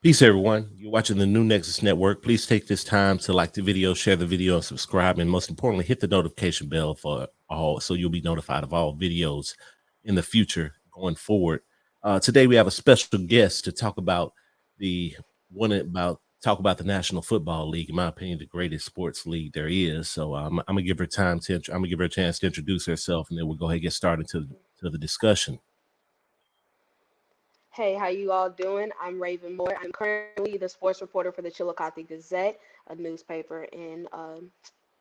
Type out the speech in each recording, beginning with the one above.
Peace, everyone. You're watching the New Nexus Network. Please take this time to like the video, share the video, and subscribe. And most importantly, hit the notification bell for all so you'll be notified of all videos in the future going forward. Today, we have a special guest to talk about the the National Football League. In my opinion, the greatest sports league there is. So I'm gonna give her a chance to introduce herself, and then we'll go ahead and get started to the discussion. Hey, how you all doing? I'm Raven Moore. I'm currently the sports reporter for the Chillicothe Gazette, a newspaper in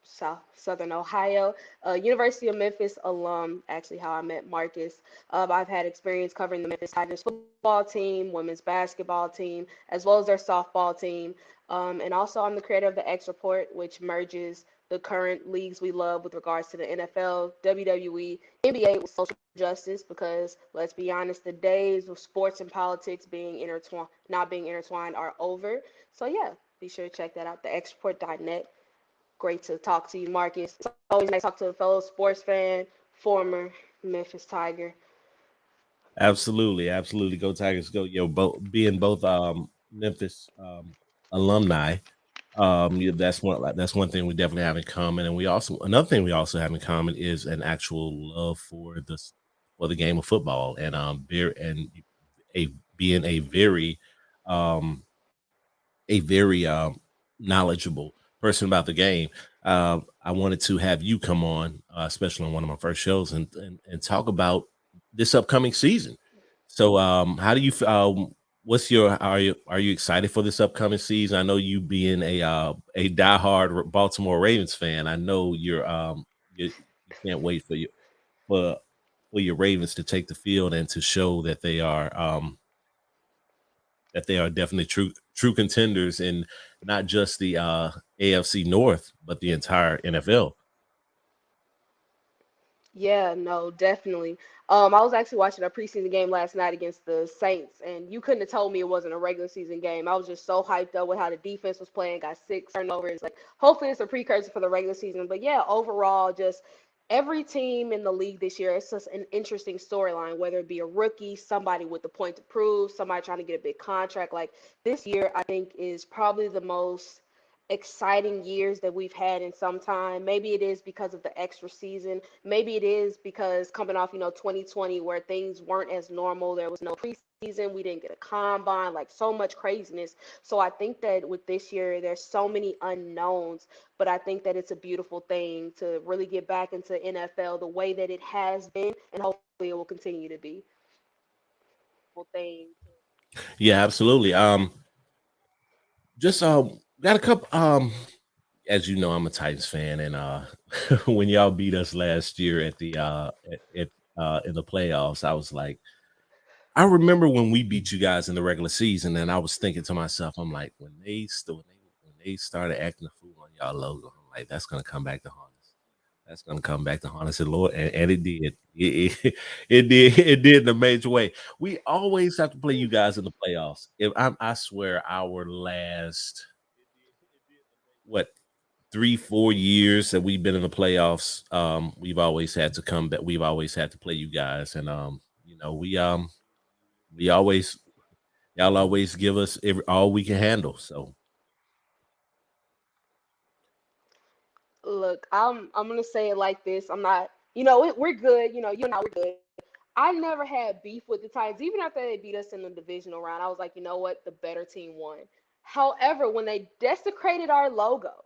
Southern Ohio. University of Memphis alum, actually how I met Marcus. I've had experience covering the Memphis Tigers football team, women's basketball team, as well as their softball team. And also I'm the creator of the X Report, which merges the current leagues we love with regards to the NFL, WWE, NBA with social justice, because let's be honest, the days of sports and politics being intertwined, not being intertwined, are over. So yeah, be sure to check that out, thexport.net. Great to talk to you, Marcus. It's always nice to talk to a fellow sports fan, former Memphis Tiger. Absolutely. Go Tigers, go! Both being both Memphis alumni. Yeah, that's one thing we definitely have in common, and we also another thing we also have in common is an actual love for the game of football, and a being um a very knowledgeable person about the game. I wanted to have you come on, especially on one of my first shows, and talk about this upcoming season. So, how do you? What's your? Are you excited for this upcoming season? I know you being a diehard Baltimore Ravens fan. I know you can't wait for for your Ravens to take the field and to show that they are definitely true contenders in not just the AFC North, but the entire NFL. Yeah, no, definitely. I was actually watching a preseason game last night against the Saints, and you couldn't have told me it wasn't a regular season game. I was just so hyped up with how the defense was playing, got six turnovers. Like, hopefully, it's a precursor for the regular season. But yeah, overall, just every team in the league this year, it's just an interesting storyline, whether it be a rookie, somebody with the point to prove, somebody trying to get a big contract. Like, this year, I think, is probably the most exciting years that we've had in some time. Maybe it is because of the extra season. Maybe it is because coming off, 2020 where things weren't as normal. There was no preseason. We didn't get a combine, like so much craziness. So I think that with this year, there's so many unknowns, but I think that it's a beautiful thing to really get back into NFL the way that it has been, and hopefully it will continue to be. Thing. Yeah, absolutely. Just got a couple. As you know, I'm a Titans fan, and when y'all beat us last year at the in the playoffs, I was like, I remember when we beat you guys in the regular season, and I was thinking to myself, I'm like, when they started acting a fool on y'all logo, I'm like, that's gonna come back to haunt us. That's gonna come back to haunt us, and Lord, and it did. It did in a major way. We always have to play you guys in the playoffs. I swear, our last what 3 4 years that we've been in the playoffs, we've always had to come back. We've always had to play you guys, and we always y'all always give us all we can handle. So Look, I'm gonna say it like this. I'm not, we're good. You and I we're good. I never had beef with the Titans, even after they beat us in the divisional round. I was like, you know what, the better team won. However, when they desecrated our logo,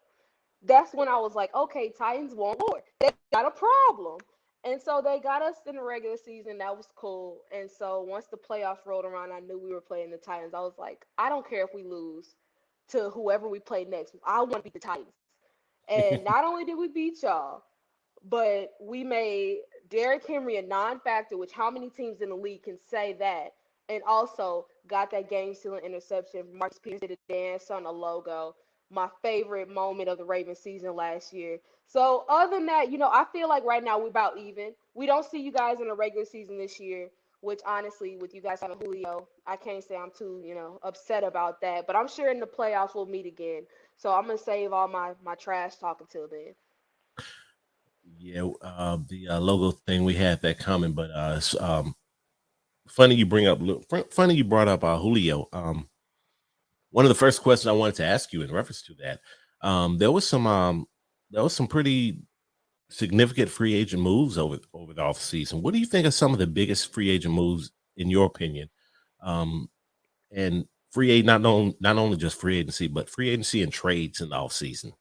that's when I was like, okay, Titans want more. They got a problem. And so they got us in the regular season. That was cool. And so once the playoffs rolled around, I knew we were playing the Titans. I was like, I don't care if we lose to whoever we play next. I want to beat the Titans. And not only did we beat y'all, but we made Derrick Henry a non-factor, which how many teams in the league can say that? And also got that game-stealing interception. Marcus Peterson did a dance on the logo. My favorite moment of the Ravens season last year. So other than that, I feel like right now we're about even. We don't see you guys in the regular season this year, which honestly, with you guys having Julio, I can't say I'm too, upset about that. But I'm sure in the playoffs we'll meet again. So I'm gonna save all my trash talk until then. yeah, the logo thing we had that coming, but funny you brought up Julio. one of the first questions I wanted to ask you in reference to that, there was some pretty significant free agent moves over the offseason. What do you think are some of the biggest free agent moves in your opinion? Um, and not only just free agency, but free agency and trades in the offseason.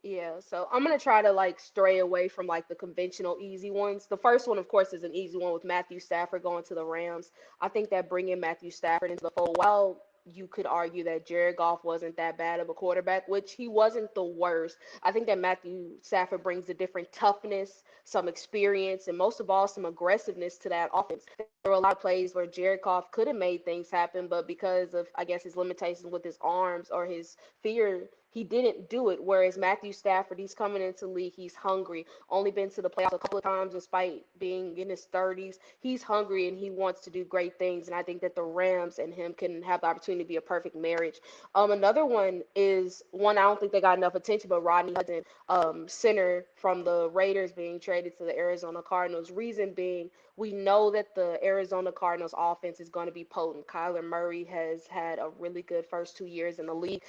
Yeah, so I'm gonna try to like stray away from like the conventional easy ones. The first one, of course, is an easy one with Matthew Stafford going to the Rams. I think that bringing Matthew Stafford into the fold, while you could argue that Jared Goff wasn't that bad of a quarterback, which he wasn't the worst. I think that Matthew Stafford brings a different toughness, some experience, and most of all, some aggressiveness to that offense. There were a lot of plays where Jared Goff could have made things happen, but because of, I guess, his limitations with his arms or his fear, he didn't do it. Whereas Matthew Stafford, he's coming into the league, he's hungry, only been to the playoffs a couple of times despite being in his 30s. He's hungry and he wants to do great things. And I think that the Rams and him can have the opportunity to be a perfect marriage. Another one is one I don't think they got enough attention, but Rodney Hudson, center from the Raiders being traded to the Arizona Cardinals. Reason being, we know that the Arizona Cardinals offense is going to be potent. Kyler Murray has had a really good first 2 years in the league.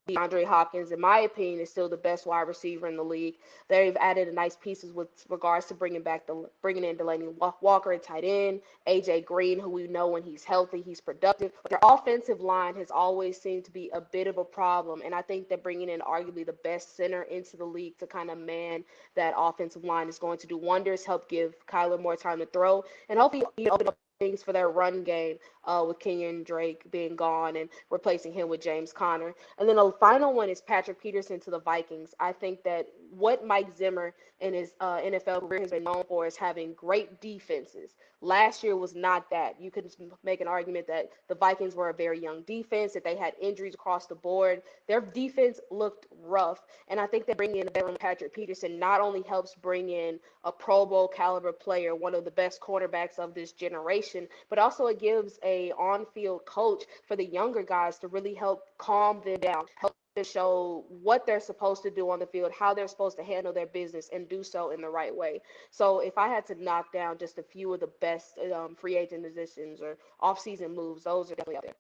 DeAndre Hopkins, in my opinion, is still the best wide receiver in the league. They've added a nice pieces with regards to bringing in Delaney Walker at tight end, AJ Green, who we know when he's healthy, he's productive. But their offensive line has always seemed to be a bit of a problem, and I think that bringing in arguably the best center into the league to kind of man that offensive line is going to do wonders, help give Kyler more time to throw, and hopefully open up things for their run game with Kenyon Drake being gone and replacing him with James Conner. And then the final one is Patrick Peterson to the Vikings. I think that what Mike Zimmer in his NFL career has been known for is having great defenses. Last year was not that. You could make an argument that the Vikings were a very young defense, that they had injuries across the board. Their defense looked rough. And I think that bringing in a veteran Patrick Peterson not only helps bring in a Pro Bowl caliber player, one of the best cornerbacks of this generation, but also it gives a on-field coach for the younger guys to really help calm them down, help to show what they're supposed to do on the field, how they're supposed to handle their business, and do so in the right way. So if I had to knock down just a few of the best free agent positions or off-season moves, those are definitely up there.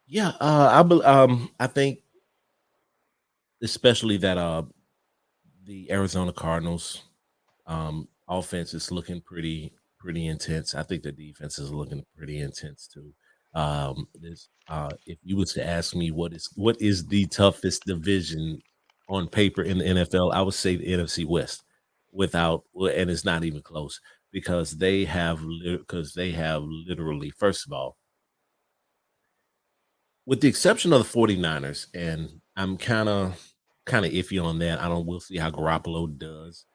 Yeah, I think especially that the Arizona Cardinals offense is looking pretty intense. I think the defense is looking pretty intense too. If you was to ask me what is the toughest division on paper in the NFL, I would say the NFC West, and it's not even close because they have literally, first of all, with the exception of the 49ers, and I'm kind of iffy on that. We'll see how Garoppolo does.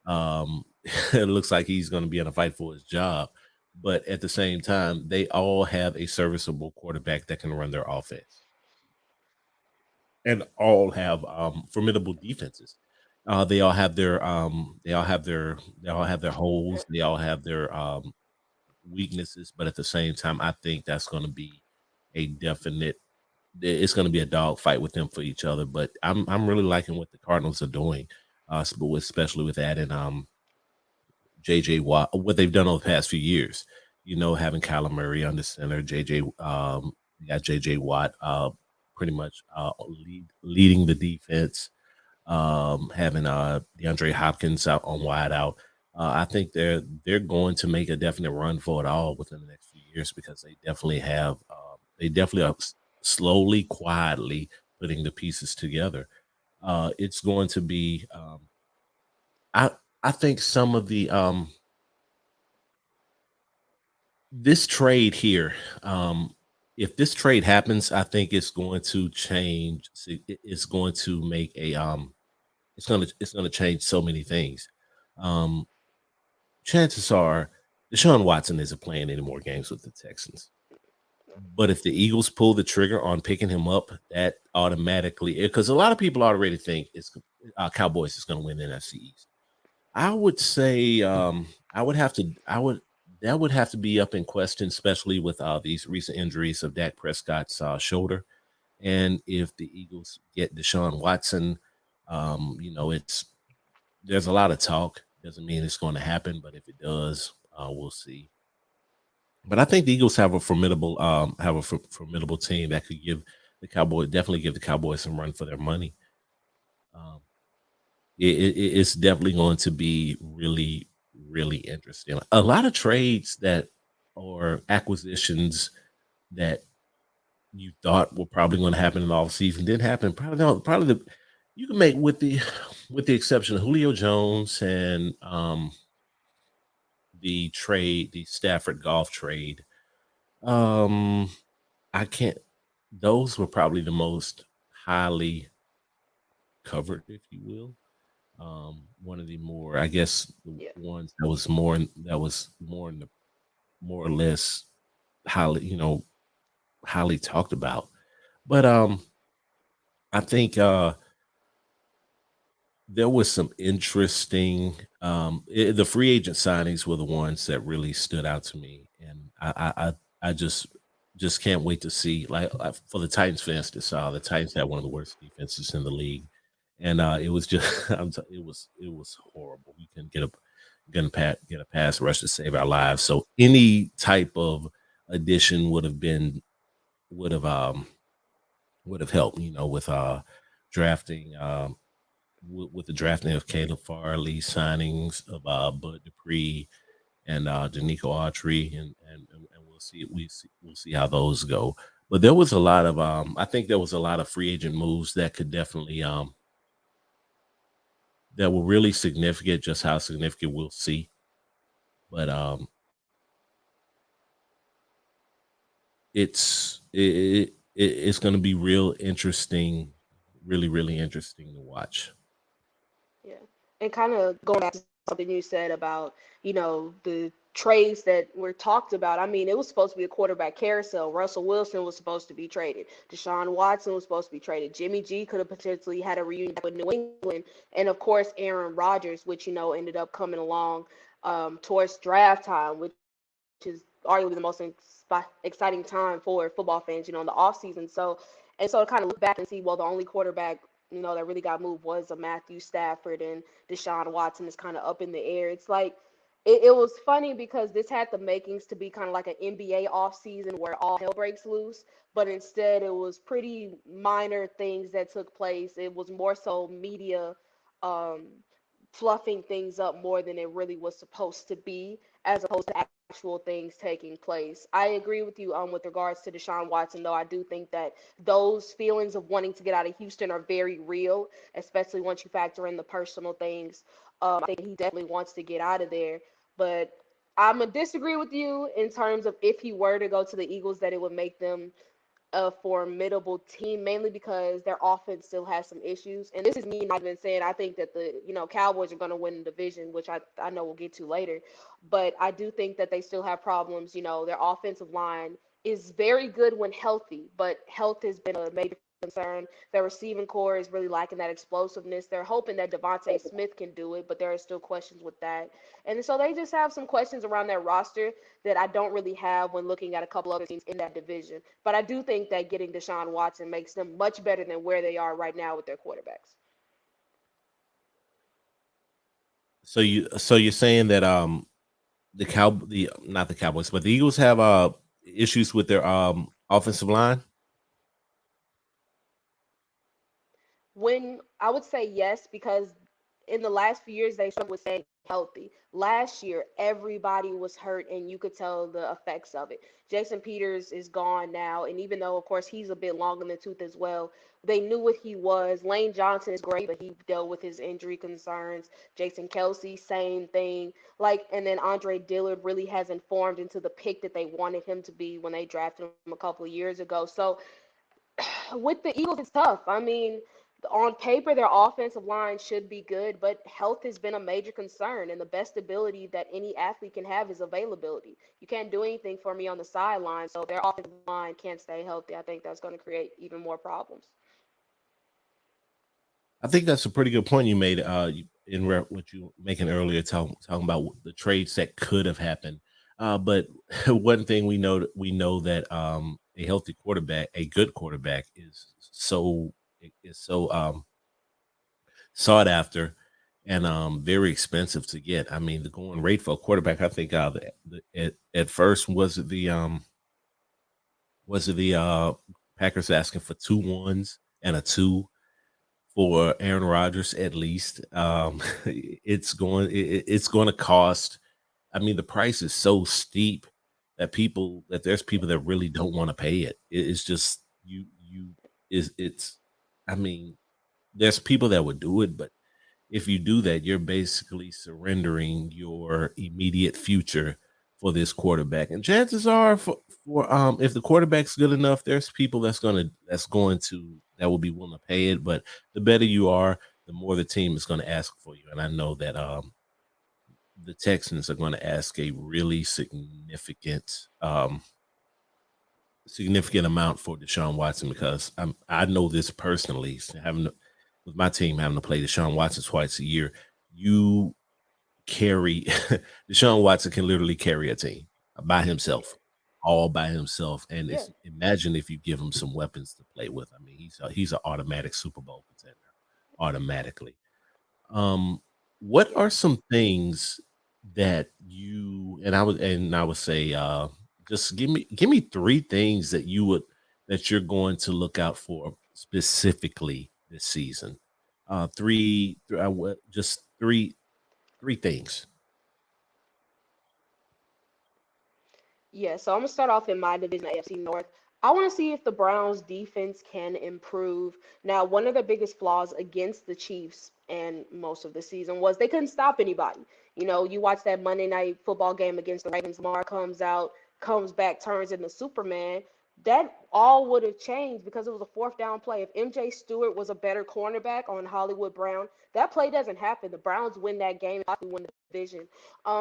Um, it looks like he's going to be in a fight for his job, but at the same time, they all have a serviceable quarterback that can run their offense, and all have formidable defenses. They all have their holes. They all have their weaknesses, but at the same time, I think that's going to be a definite. It's going to be a dog fight with them for each other. But I'm really liking what the Cardinals are doing, especially with adding JJ Watt, what they've done over the past few years. Having Kyler Murray under center, you got JJ Watt, pretty much leading the defense. Having DeAndre Hopkins out on wide out. I think they're going to make a definite run for it all within the next few years because they definitely are slowly, quietly putting the pieces together. It's going to be I I think some of the this trade here, if this trade happens, I think it's going to change. It's going to make a it's gonna change so many things. Um, Chances are Deshaun Watson isn't playing any more games with the Texans. But if the Eagles pull the trigger on picking him up, that automatically, because a lot of people already think it's Cowboys is going to win the NFC East. I would say I would that would have to be up in question, especially with these recent injuries of Dak Prescott's shoulder, and if the Eagles get Deshaun Watson, it's there's a lot of talk. Doesn't mean it's going to happen, but if it does, we'll see. But I think the Eagles have a formidable team that could give the Cowboys some run for their money. Um, it's definitely going to be really, really interesting. A lot of trades that or acquisitions that you thought were probably going to happen in the offseason didn't happen. Probably don't. Probably you can make with the exception of Julio Jones and the Stafford golf trade. Um, I can't. Those were probably the most highly covered, if you will. One of the more, I guess, the Yeah. ones that was more in the more or less highly, highly talked about. But I think there was some interesting. The free agent signings were the ones that really stood out to me, and I just can't wait to see. Like for the Titans fans to saw, the Titans had one of the worst defenses in the league, and it was just it was horrible. We couldn't get a pass rush to save our lives. So any type of addition would have would have helped. With drafting. With the drafting of Caleb Farley, signings of Bud Dupree and Danico Autry, and we'll see how those go. But there was a lot of I think there was a lot of free agent moves that could definitely that were really significant. Just how significant we'll see. But it's going to be real interesting, really really interesting to watch. Yeah. And kind of going back to something you said about, the trades that were talked about. I mean, it was supposed to be a quarterback carousel. Russell Wilson was supposed to be traded. Deshaun Watson was supposed to be traded. Jimmy G could have potentially had a reunion with New England. And of course, Aaron Rodgers, which, ended up coming along towards draft time, which is arguably the most exciting time for football fans, in the offseason. So to kind of look back and see, well, the only quarterback, that really got moved was a Matthew Stafford, and Deshaun Watson is kind of up in the air. It's like, it was funny because this had the makings to be kind of like an NBA offseason where all hell breaks loose, but instead it was pretty minor things that took place. It was more so media um, fluffing things up more than it really was supposed to be, as opposed to actual things taking place. I agree with you with regards to Deshaun Watson, though. I do think that those feelings of wanting to get out of Houston are very real, especially once you factor in the personal things. I think he definitely wants to get out of there. But I'm going to disagree with you in terms of if he were to go to the Eagles, that it would make them a formidable team, mainly because their offense still has some issues. And this is me not even saying I think that the Cowboys are going to win the division, which I know we'll get to later. But I do think that they still have problems. Their offensive line is very good when healthy, but health has been a major concern. Their receiving core is really lacking that explosiveness. They're hoping that Devontae Smith can do it, but there are still questions with that. And so they just have some questions around their roster that I don't really have when looking at a couple other teams in that division. But I do think that getting Deshaun Watson makes them much better than where they are right now with their quarterbacks. So you're saying that the not the Cowboys, but the Eagles have issues with their offensive line. When I would say yes, because in the last few years they struggled with staying healthy. Last year, everybody was hurt, and you could tell the effects of it. Jason Peters is gone now, and even though, of course, he's a bit long in the tooth as well, they knew what he was. Lane Johnson is great, but he dealt with his injury concerns. Jason Kelsey, same thing. Like, and then Andre Dillard really hasn't formed into the pick that they wanted him to be when they drafted him a couple of years ago. So with the Eagles, it's tough. I mean, on paper, their offensive line should be good, but health has been a major concern. And the best ability that any athlete can have is availability. You can't do anything for me on the sideline, so their offensive line can't stay healthy. I think that's going to create even more problems. I think that's a pretty good point you made what you were making earlier, talking about the trades that could have happened. But one thing we know that a good quarterback is so sought after, and very expensive to get. I mean, the going rate for a quarterback, I think at first was it the Packers asking for 2 1s and a 2 for Aaron Rodgers at least. It's going to cost. I mean, the price is so steep that there's people that really don't want to pay it. It's just you is it's. I mean, there's people that would do it, but if you do that, you're basically surrendering your immediate future for this quarterback. And chances are, for if the quarterback's good enough, there's people that will be willing to pay it. But the better you are, the more the team is going to ask for you. And I know that the Texans are going to ask a really significant amount for Deshaun Watson, because I know this personally, with my team having to play Deshaun Watson twice a year. You carry Deshaun Watson can literally carry a team by himself, all by himself. And Yeah. imagine if you give him some weapons to play with. I mean, he's an automatic Super Bowl contender, automatically. What are some things that you and I would say, just give me three things that you're going to look out for specifically this season. Just three things. Yeah, so I'm gonna start off in my division, AFC North. I want to see if the Browns defense can improve. Now, one of the biggest flaws against the Chiefs and most of the season was they couldn't stop anybody. You know, you watch that Monday night football game against the Ravens, Lamar comes out, comes back, turns into Superman. That all would have changed because it was a fourth down play. If MJ Stewart was a better cornerback on Hollywood Brown, that play doesn't happen. The Browns win that game, possibly win the division.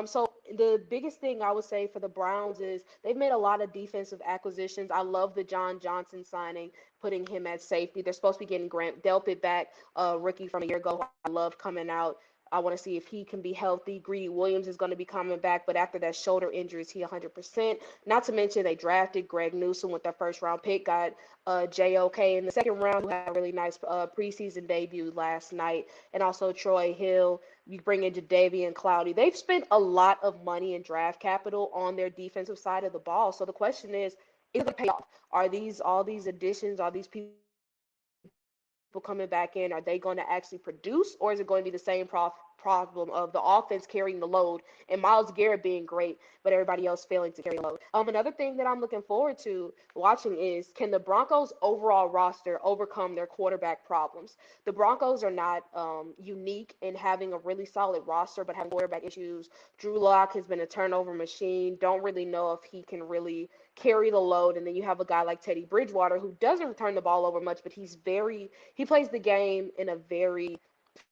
So the biggest thing I would say for the Browns is they've made a lot of defensive acquisitions. I love the John Johnson signing, putting him at safety. They're supposed to be getting Grant Delpit back, rookie from a year ago. I love coming out. I want to see if he can be healthy. Greedy Williams is going to be coming back, but after that shoulder injury, is he 100%? Not to mention they drafted Greg Newsome with their first round pick, got JOK in the second round, who had a really nice preseason debut last night, and also Troy Hill. You bring in Jadeveon Clowney. They've spent a lot of money in draft capital on their defensive side of the ball. So the question is it going to pay off? Are these all these additions, all these people coming back in, are they going to actually produce, or is it going to be the same problem of the offense carrying the load and Myles Garrett being great, but everybody else failing to carry the load? Another thing that I'm looking forward to watching is, can the Broncos overall roster overcome their quarterback problems? The Broncos are not unique in having a really solid roster, but having quarterback issues. Drew Lock has been a turnover machine. Don't really know if he can really carry the load. And then you have a guy like Teddy Bridgewater, who doesn't turn the ball over much, but he plays the game in a very,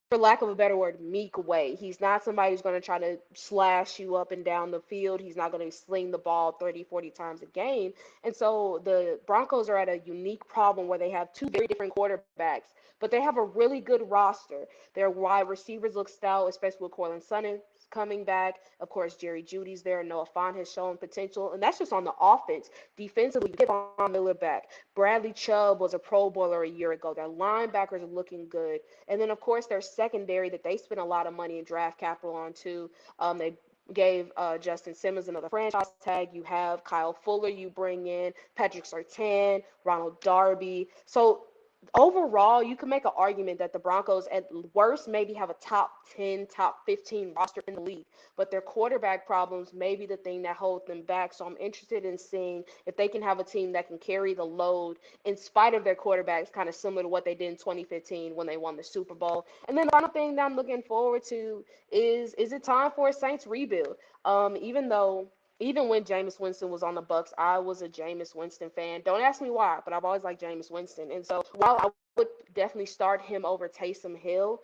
for lack of a better word, meek way. He's not somebody who's going to try to slash you up and down the field. He's not going to sling the ball 30, 40 times a game. And so the Broncos are at a unique problem where they have two very different quarterbacks, but they have a really good roster. Their wide receivers look stout, especially with Cortland Sutton coming back. Of course, Jerry Judy's there. Noah Fant has shown potential, and that's just on the offense. Defensively, you get Von Miller back. Bradley Chubb was a Pro Bowler a year ago. Their linebackers are looking good. And then, of course, their secondary that they spent a lot of money in draft capital on, too. They gave Justin Simmons another franchise tag. You have Kyle Fuller you bring in, Patrick Surtain, Ronald Darby. So overall, you can make an argument that the Broncos at worst maybe have a top 10, top 15 roster in the league, but their quarterback problems may be the thing that holds them back. So I'm interested in seeing if they can have a team that can carry the load in spite of their quarterbacks, kind of similar to what they did in 2015 when they won the Super Bowl. And then the final thing that I'm looking forward to is it time for a Saints rebuild? Even when Jameis Winston was on the Bucks, I was a Jameis Winston fan. Don't ask me why, but I've always liked Jameis Winston. And so while I would definitely start him over Taysom Hill,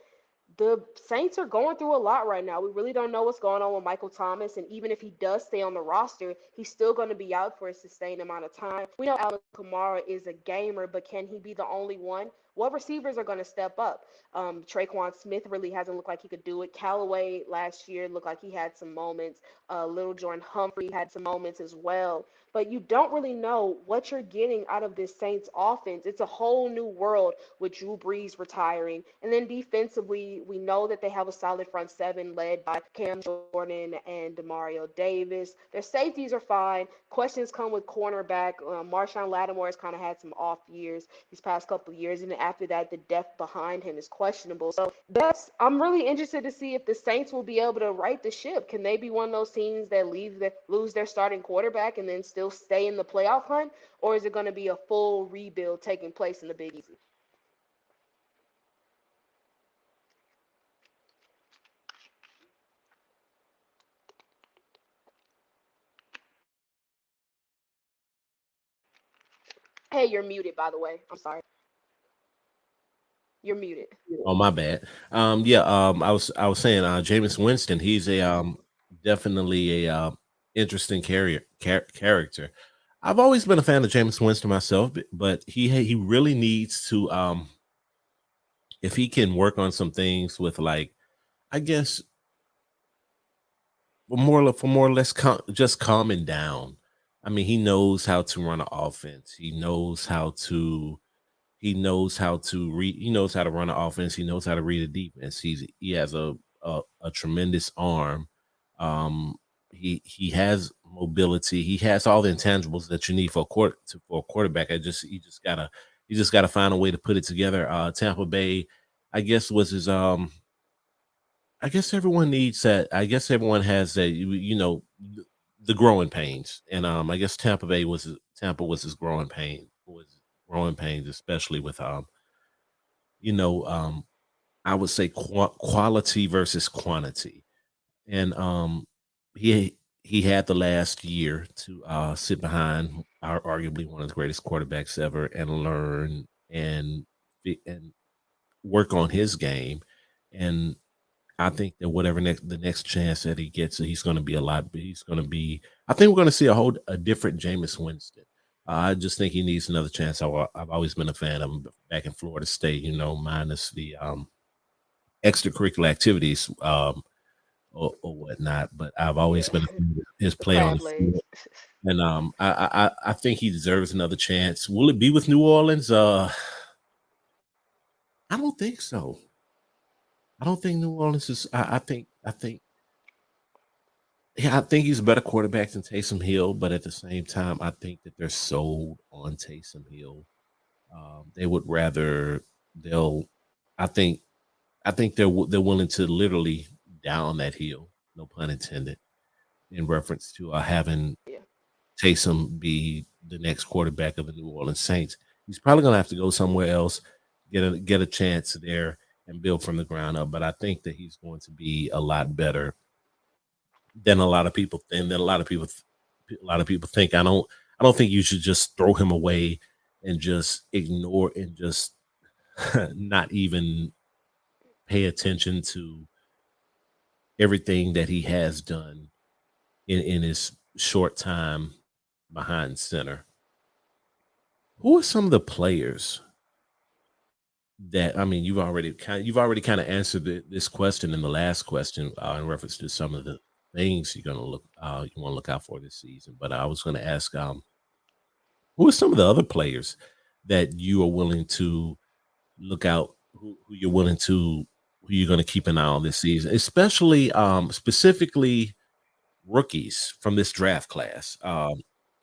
the Saints are going through a lot right now. We really don't know what's going on with Michael Thomas, and even if he does stay on the roster, he's still going to be out for a sustained amount of time. We know Alvin Kamara is a gamer, but can he be the only one? what receivers are going to step up? Traquan Smith really hasn't looked like he could do it. Callaway last year looked like he had some moments. Little Jordan Humphrey had some moments as well. But you don't really know what you're getting out of this Saints offense. It's a whole new world with Drew Brees retiring. And then defensively, we know that they have a solid front seven led by Cam Jordan and Demario Davis. Their safeties are fine. Questions come with cornerback. Marshawn Lattimore has kind of had some off years these past couple of years. And then after that, the depth behind him is questionable. So I'm really interested to see if the Saints will be able to right the ship. Can they be one of those teams that lose their starting quarterback and then still stay in the playoff hunt? Or is it going to be a full rebuild taking place in the Big Easy? Hey, you're muted, by the way. I'm sorry. You're muted. Oh, my bad. I was saying, Jameis Winston. He's a definitely a interesting character. I've always been a fan of Jameis Winston myself, but he really needs to if he can work on some things with, like, I guess, for more or less just calming down. I mean, he knows how to run an offense. He knows how to run an offense. He knows how to read a defense. He has a tremendous arm. Um, he has mobility. He has all the intangibles that you need for a quarterback. He just gotta find a way to put it together. Tampa Bay, I guess, was his I guess everyone needs that. I guess everyone has that. The growing pains, and I guess Tampa was his growing pains, especially with you know, I would say quality versus quantity, and he had the last year to sit behind arguably one of the greatest quarterbacks ever and learn and work on his game, and I think that the next chance that he gets, he's going to be a lot. He's going to be. I think we're going to see a different Jameis Winston. I just think he needs another chance. I've always been a fan of him back in Florida State. Minus the extracurricular activities or whatnot. But I've always Yeah. been a fan of his The play on the crab field, legs. and I think he deserves another chance. Will it be with New Orleans? I don't think so. I don't think New Orleans is. Yeah, I think he's a better quarterback than Taysom Hill, but at the same time, I think that they're sold on Taysom Hill. They would rather they'll. I think they're willing to literally down that hill, no pun intended, in reference to having Yeah. Taysom be the next quarterback of the New Orleans Saints. He's probably going to have to go somewhere else, get a chance there, and build from the ground up. But I think that he's going to be a lot better than a lot of people think. A lot of people think. I don't think you should just throw him away and just ignore and just not even pay attention to everything that he has done in his short time behind center. Who are some of the players that, I mean, you've already kind of answered this question in the last question in reference to some of the things you want to look out for this season. But I was going to ask, who are some of the other players that you are willing to look out, who you're going to keep an eye on this season, especially specifically rookies from this draft class.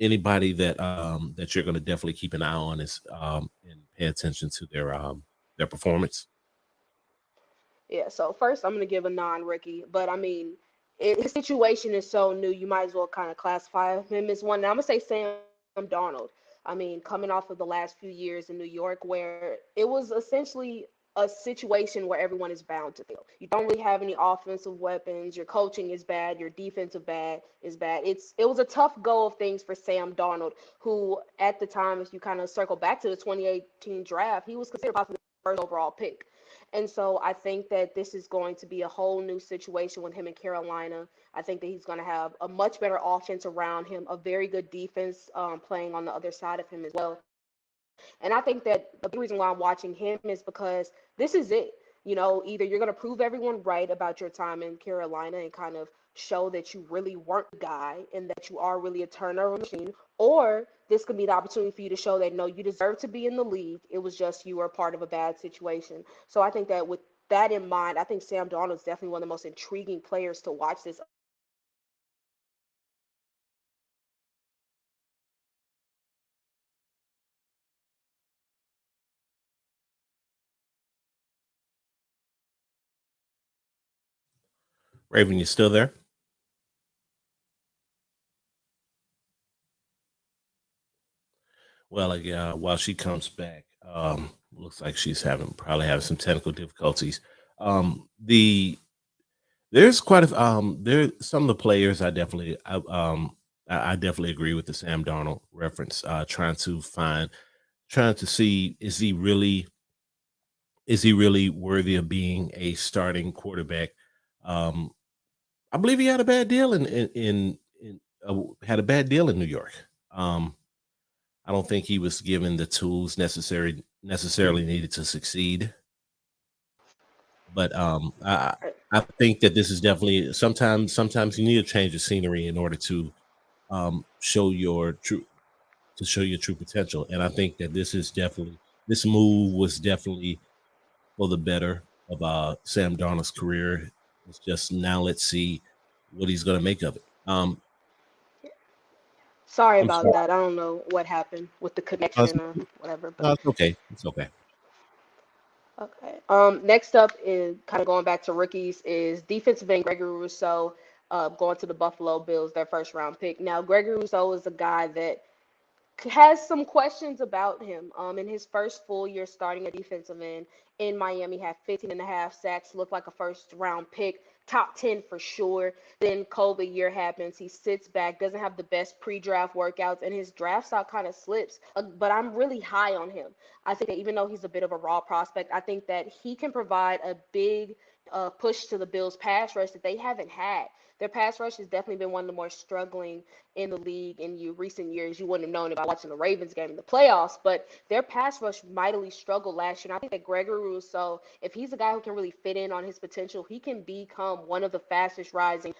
Anybody that you're going to definitely keep an eye on is and pay attention to their performance. Yeah, so first I'm gonna give a non-rookie, but I mean, his situation is so new, you might as well kind of classify him as one. Now I'm gonna say Sam Darnold. I mean, coming off of the last few years in New York, where it was essentially a situation where everyone is bound to fail. You don't really have any offensive weapons. Your coaching is bad. Your defensive bad is bad. It was a tough go of things for Sam Darnold, who at the time, if you kind of circle back to the 2018 draft, he was considered possibly the first overall pick. And so I think that this is going to be a whole new situation with him in Carolina. I think that he's going to have a much better offense around him, a very good defense playing on the other side of him as well. And I think that the big reason why I'm watching him is because this is it. Either you're going to prove everyone right about your time in Carolina and kind of show that you really weren't the guy and that you are really a turnover machine, or this could be the opportunity for you to show that no, you deserve to be in the league. It was just you were part of a bad situation. So I think that with that in mind, I think Sam Darnold is definitely one of the most intriguing players to watch this upcoming season. And I think that with that in mind, I think that he's going to be a guy who has the potential to really take the Vikings to the next level. Raven, you still there? Well, while she comes back, looks like she's probably having some technical difficulties. The There's quite a there some of the players I definitely agree with the Sam Darnold reference. Trying to see, is he really worthy of being a starting quarterback? Um, I believe he had a bad deal had a bad deal in New York. Um, I don't think he was given the tools necessarily needed to succeed. But I think that this is definitely, sometimes you need a change of scenery in order to show your true potential. And I think that this move was definitely for the better of Sam Darnold's career. It's just, now let's see what he's going to make of it. Sorry I'm about sorry. that. I don't know what happened with the No, it's, connection or whatever, but no, it's okay. It's okay. okay. Next up is kind of going back to rookies is defensive end Gregory Rousseau, going to the Buffalo Bills, their first round pick. Now, Gregory Rousseau is a guy that has some questions about him. In his first full year starting a defensive end in Miami, had 15 and a half sacks, looked like a first round pick, top 10 for sure. Then COVID year happens. He sits back, doesn't have the best pre-draft workouts, and his draft stock kind of slips. But I'm really high on him. I think that even though he's a bit of a raw prospect, I think that he can provide a big push to the Bills pass rush that they haven't had. Their pass rush has definitely been one of the more struggling in the league in recent years. You wouldn't have known it by watching the Ravens game in the playoffs, but their pass rush mightily struggled last year. And I think that Gregory Rousseau, if he's a guy who can really fit in on his potential, he can become one of the fastest rising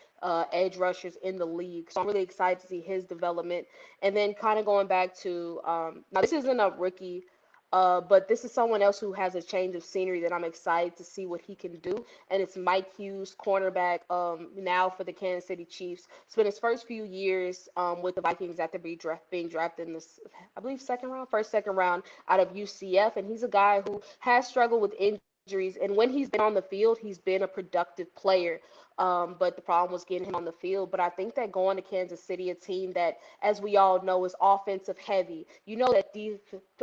edge rushers in the league. So I'm really excited to see his development. And then kind of going back to now this isn't a rookie. But this is someone else who has a change of scenery that I'm excited to see what he can do. And it's Mike Hughes, cornerback, now for the Kansas City Chiefs. Spent his first few years with the Vikings after being drafted in this, I believe, second round out of UCF. And he's a guy who has struggled with injuries. And when he's been on the field, he's been a productive player. But the problem was getting him on the field. But I think that going to Kansas City, a team that, as we all know, is offensive heavy, you know that these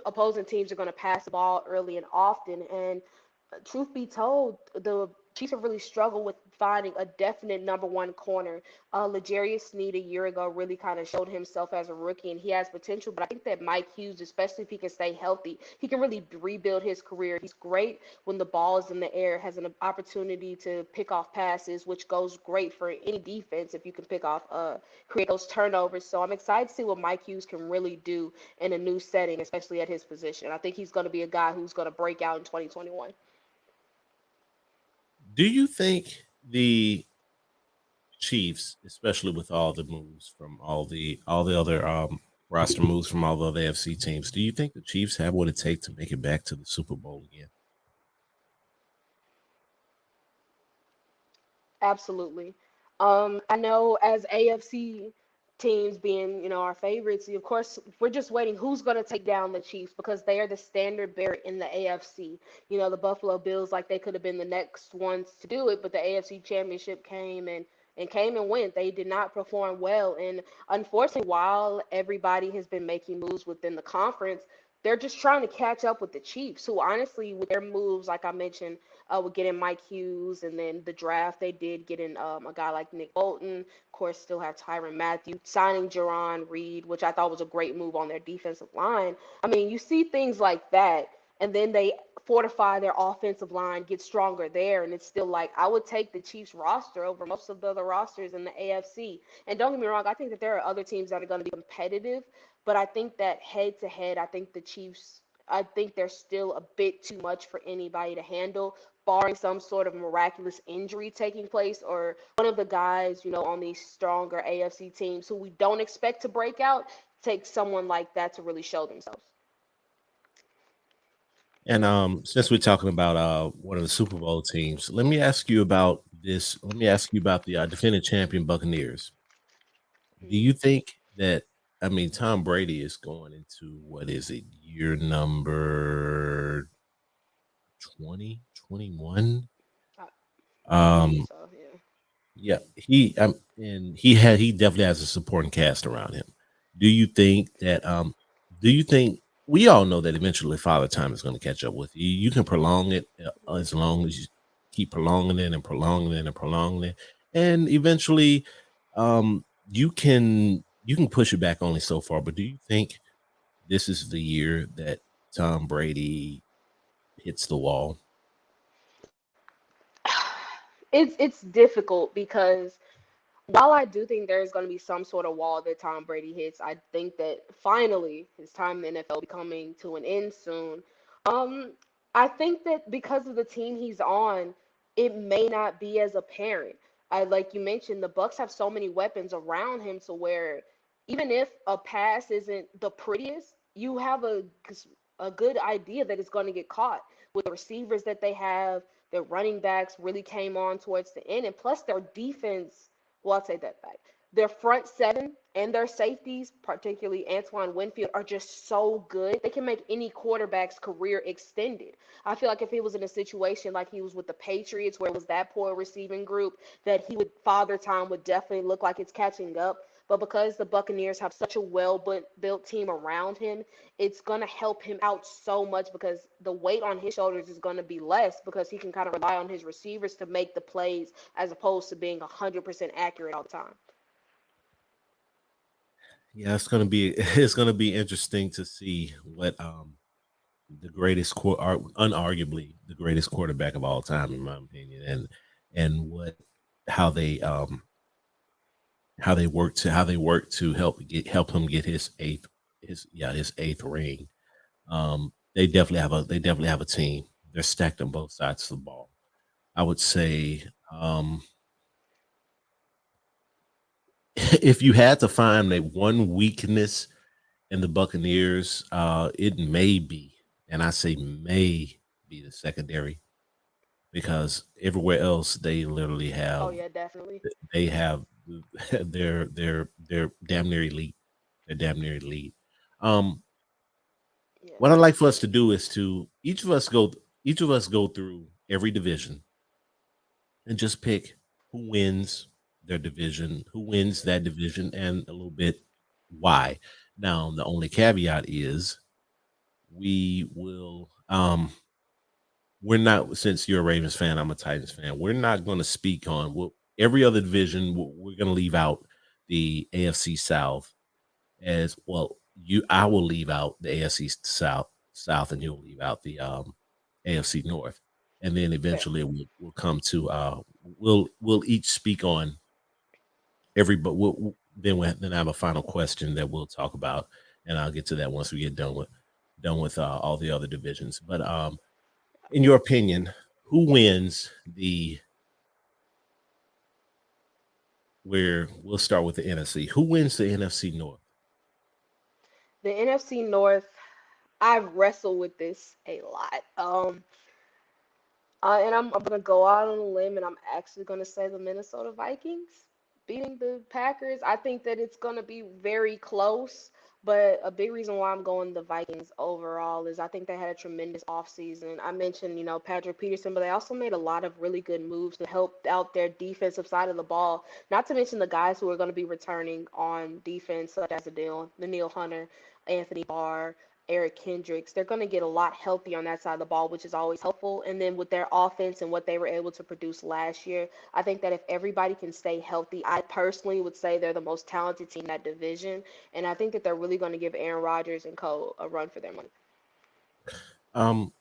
opposing teams are going to pass the ball early and often. And truth be told, the Chiefs have really struggled with finding a definite number one corner. L'Jarius Sneed a year ago really kind of showed himself as a rookie, and he has potential. But I think that Mike Hughes, especially if he can stay healthy, he can really rebuild his career. He's great when the ball is in the air, has an opportunity to pick off passes, which goes great for any defense if you can create those turnovers. So I'm excited to see what Mike Hughes can really do in a new setting, especially at his position. I think he's going to be a guy who's going to break out in 2021. Do you think the Chiefs, especially with all the moves from all the other roster moves from all the other AFC teams, do you think the Chiefs have what it takes to make it back to the Super Bowl again? Absolutely. I know as AFC teams being, our favorites, of course, we're just waiting who's going to take down the Chiefs because they are the standard bearer in the AFC. The Buffalo Bills, like they could have been the next ones to do it, but the AFC Championship came and went. They did not perform well. And unfortunately, while everybody has been making moves within the conference, they're just trying to catch up with the Chiefs, who honestly, with their moves, like I mentioned, with getting Mike Hughes, and then the draft they did getting a guy like Nick Bolton. Of course, still have Tyrann Mathieu, signing Jerron Reed, which I thought was a great move on their defensive line. I mean, you see things like that, and then they fortify their offensive line, get stronger there, and it's still like I would take the Chiefs roster over most of the other rosters in the AFC. And don't get me wrong, I think that there are other teams that are going to be competitive, but I think that head to head, I think the Chiefs I think they're still a bit too much for anybody to handle, barring some sort of miraculous injury taking place or one of the guys, on these stronger AFC teams who we don't expect to break out, take someone like that to really show themselves. And since we're talking about one of the Super Bowl teams, let me ask you about this. Let me ask you about the defending champion Buccaneers. Do Mhm. you think that, I mean, Tom Brady is going into, what is it, year number 20, 21? I, I believe Um, so, yeah. yeah, and he definitely has a supporting cast around him. Do you think that do you think we all know that eventually Father Time is going to catch up with you? You can prolong it as long as you keep prolonging it and prolonging it and prolonging it, and eventually, you can push it back only so far. But do you think this is the year that Tom Brady hits the wall? It's difficult because while I do think there's going to be some sort of wall that Tom Brady hits, I think that finally his time in the NFL will be coming to an end soon. Um, I think that because of the team he's on, it may not be as apparent. Like you mentioned, the Bucks have so many weapons around him to where even if a pass isn't the prettiest, you have a good idea that it's going to get caught with the receivers that they have. Their running backs really came on towards the end, and plus their defense, well, I'll take that back. Their front seven and their safeties, particularly Antoine Winfield, are just so good. They can make any quarterback's career extended. I feel like if he was in a situation like he was with the Patriots, where it was that poor receiving group, that Father Time would definitely look like it's catching up. But because the Buccaneers have such a well built team around him, it's going to help him out so much because the weight on his shoulders is going to be less because he can kind of rely on his receivers to make the plays as opposed to being 100% accurate all the time. Yeah, it's gonna be it's gonna be interesting to see what the unarguably the greatest quarterback of all time, in my opinion, and what how they um how they work to help him get his eighth ring. They definitely have a team. They're stacked on both sides of the ball. I would say if you had to find a one weakness in the Buccaneers, it may be, and I say may be, the secondary, because everywhere else they literally Oh have yeah, definitely. they have they're damn near elite. They're damn near elite. Um, Yeah. what I'd like for us to do is to each of us go through every division and just pick who wins their division, who wins that division, and a little bit why. Now, the only caveat is we will we're not, since you're a Ravens fan, I'm a Titans fan. We're not going to speak on every other division. We're going to leave out the AFC South as well. I will leave out the AFC South, and you'll leave out the AFC North, and then Fair. eventually we'll come to we'll each speak on every. But then I have a final question that we'll talk about, and I'll get to that once we get done with all the other divisions. But in your opinion, who wins the where we'll start with the NFC. Who wins the NFC North? The NFC North, I've wrestled with this a lot. And I'm gonna go out on a limb, and I'm actually gonna say the Minnesota Vikings beating the Packers. I think that it's gonna be very close, but a big reason why I'm going the Vikings overall is I think they had a tremendous offseason. I mentioned, Patrick Peterson, but they also made a lot of really good moves to help out their defensive side of the ball. Not to mention the guys who are going to be returning on defense, such as the Neil Hunter, Anthony Barr, Eric Kendricks. They're going to get a lot healthier on that side of the ball, which is always helpful. And then with their offense and what they were able to produce last year, I think that if everybody can stay healthy, I personally would say they're the most talented team in that division. And I think that they're really going to give Aaron Rodgers and co a run for their money. Um,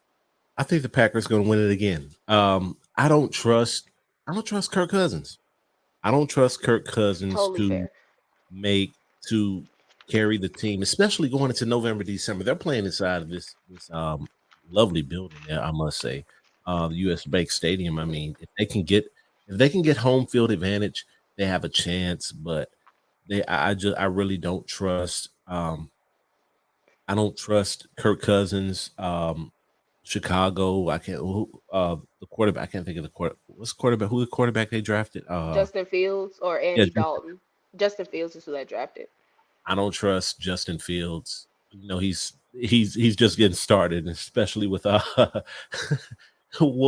I think the Packers going to win it again. I don't trust Kirk Cousins. I don't trust Kirk Cousins Totally fair. make to carry the team, especially going into November, December. They're playing inside of this lovely building there, I must say. The US Bank Stadium. I mean, if they can get home field advantage, they have a chance, but I really don't trust I don't trust Kirk Cousins. Chicago, I can't the quarterback, I can't think of the quarterback, who the quarterback they drafted? Justin Fields or Yeah, Andy Dalton. Justin Fields is who they drafted. I don't trust Justin Fields. He's just getting started, especially with what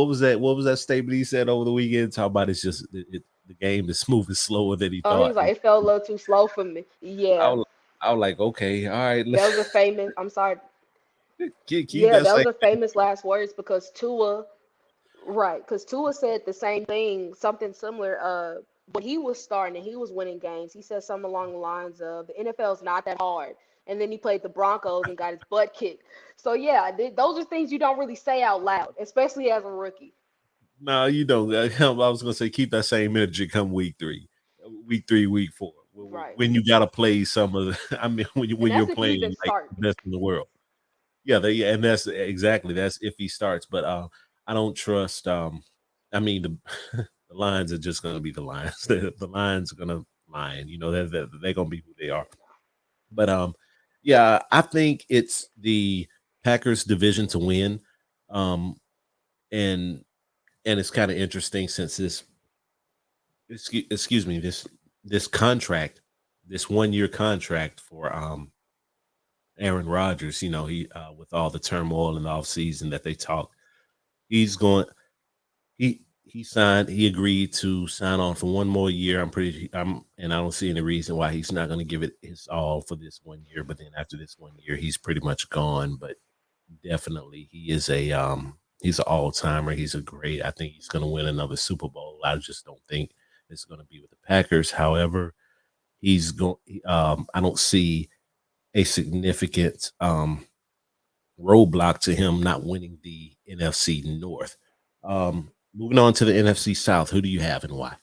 was that statement he said over the weekend? Talk about the game is moving slower than he Oh, he thought. was like, it felt a little too slow for me. I Yeah, was, I was like, okay, all right, that was a famous. I'm sorry. keep Yeah, that that same. was a famous last words because Tua. Right, because Tua said the same thing, something similar. When he was starting and he was winning games, he said something along the lines of the NFL is not that hard. And then he played the Broncos and got his butt kicked. So yeah, those are things you don't really say out loud, especially as a rookie. No, you don't. I was gonna say keep that same energy come week 3, week 4. Right, When you gotta play some of the, I mean, and when you're that's if he even playing like starts. the best in the world. And that's if he starts. But I don't trust. I mean, the Lions are just gonna be the Lions. The Lions are gonna lion. They're gonna be who they are. But yeah, I think it's the Packers division to win. Um, and it's kind of interesting since excuse me, this contract, this 1 year contract for Aaron Rodgers. He with all the turmoil in the offseason that they talk, he's going he agreed to sign on for 1 more year. And I don't see any reason why he's not going to give it his all for this 1 year. But then after this 1 year, he's pretty much gone. But definitely, he's an all timer. He's a great. I think he's going to win another Super Bowl. I just don't think it's going to be with the Packers. However, he's going. I don't see a significant roadblock to him not winning the NFC North. Moving on to the NFC South, who do you have and why?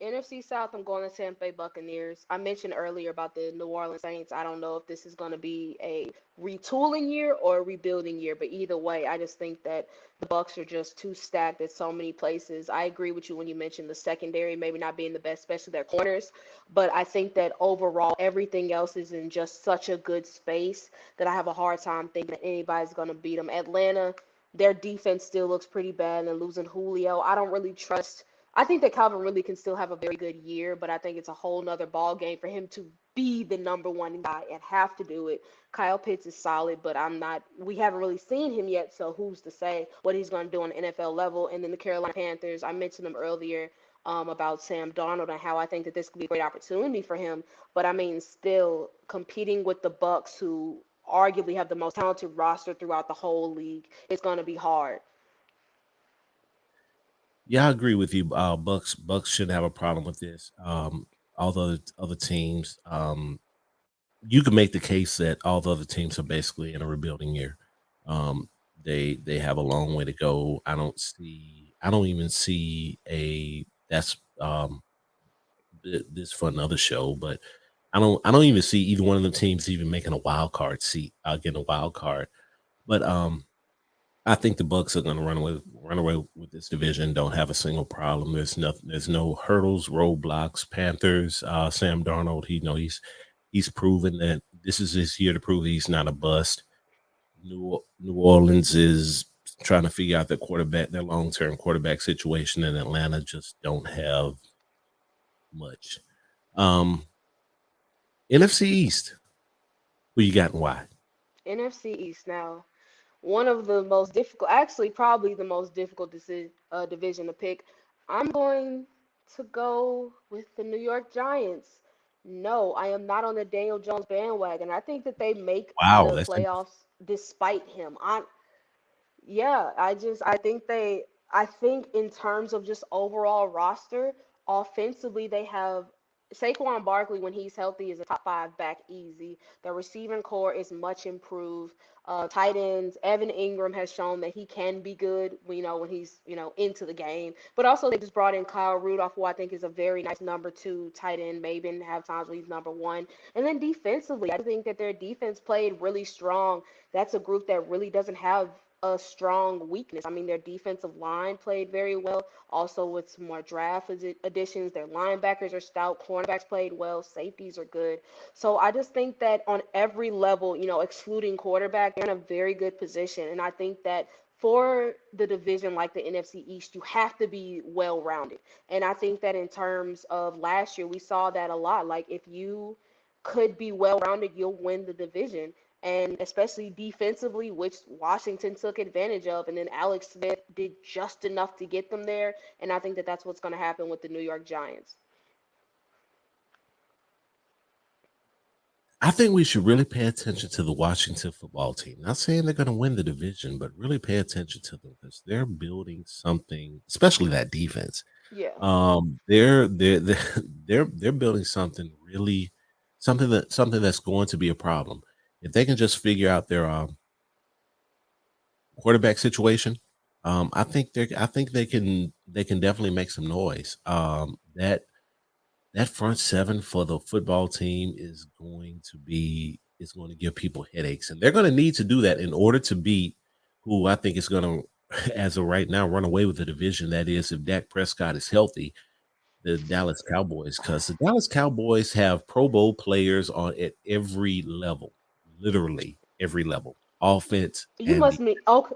NFC South, I'm going to Tampa Bay Buccaneers. I mentioned earlier about the New Orleans Saints. I don't know if this is going to be a retooling year or a rebuilding year, but either way, I just think that the Bucks are just too stacked at so many places. I agree with you when you mentioned the secondary maybe not being the best, especially their corners, but I think that overall everything else is in just such a good space that I have a hard time thinking that anybody's going to beat them. Atlanta, their defense still looks pretty bad, and losing Julio, I don't really trust. I think that Calvin really can still have a very good year, but I think it's a whole nother ball game for him to be the number one guy and have to do it. Kyle Pitts is solid, but I'm not. We haven't really seen him yet, so who's to say what he's going to do on the NFL level? And then the Carolina Panthers, I mentioned them earlier about Sam Darnold and how I think that this could be a great opportunity for him. But I mean, still competing with the Bucks, who arguably have the most talented roster throughout the whole league, it's going to be hard. Yeah, I agree with you. Bucks shouldn't have a problem with this. All the other teams, you can make the case that all the other teams are basically in a rebuilding year. Um, they have a long way to go. I don't even see a that's this for another show, but I don't even see either one of the teams even making a wild card seat, getting a wild card. But I think the Bucks are going to run away with this division. Don't have a single problem. There's no hurdles, roadblocks. Panthers, Sam Darnold. He's proven that this is his year to prove he's not a bust. New Orleans is trying to figure out their long term quarterback situation, and Atlanta just don't have much. Um, NFC East. Who you got and why? NFC East now. One of the most difficult, actually, probably the most difficult division to pick. I'm going to go with the New York Giants. No, I am not on the Daniel Jones bandwagon. I think that they make Wow, the that's playoffs despite him. Yeah, I think in terms of just overall roster, offensively, they have Saquon Barkley, when he's healthy, is a top five back easy. The receiving core is much improved. Tight ends, Evan Ingram has shown that he can be good, when he's, into the game. But also they just brought in Kyle Rudolph, who I think is a very nice number two tight end, maybe and have times where he's number one. And then defensively, I think that their defense played really strong. That's a group that really doesn't have a strong weakness. I mean, their defensive line played very well. Also, with some more draft additions, their linebackers are stout, cornerbacks played well, safeties are good. So I just think that on every level, excluding quarterback, they're in a very good position. And I think that for the division like the NFC East, you have to be well rounded. And I think that in terms of last year, we saw that a lot. Like, if you could be well rounded, you'll win the division. And especially defensively, which Washington took advantage of. And then Alex Smith did just enough to get them there. And I think that that's what's going to happen with the New York Giants. I think we should really pay attention to the Washington football team. Not saying they're going to win the division, but really pay attention to them because they're building something, especially that defense. Yeah. They're they're building something really, something that's going to be a problem if they can just figure out their quarterback situation. I think they can definitely make some noise. That front seven for the football team is going to give people headaches, and they're going to need to do that in order to beat who I think is going to, as of right now, run away with the division. That is, if Dak Prescott is healthy, the Dallas Cowboys, because the Dallas Cowboys have Pro Bowl players on at every level, literally every level, offense You and must mean, okay,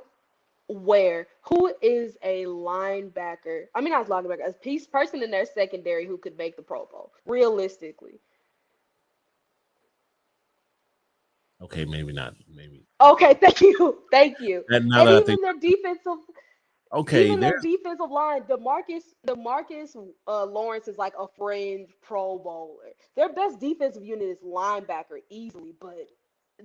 where? Who is a linebacker? I mean, not linebacker, a piece person in their secondary who could make the Pro Bowl, realistically. okay, maybe not, maybe. Okay, thank you. Thank you. And now And that I think, okay, even their there's defensive line, Demarcus Lawrence is like a fringe Pro Bowler. Their best defensive unit is linebacker easily, but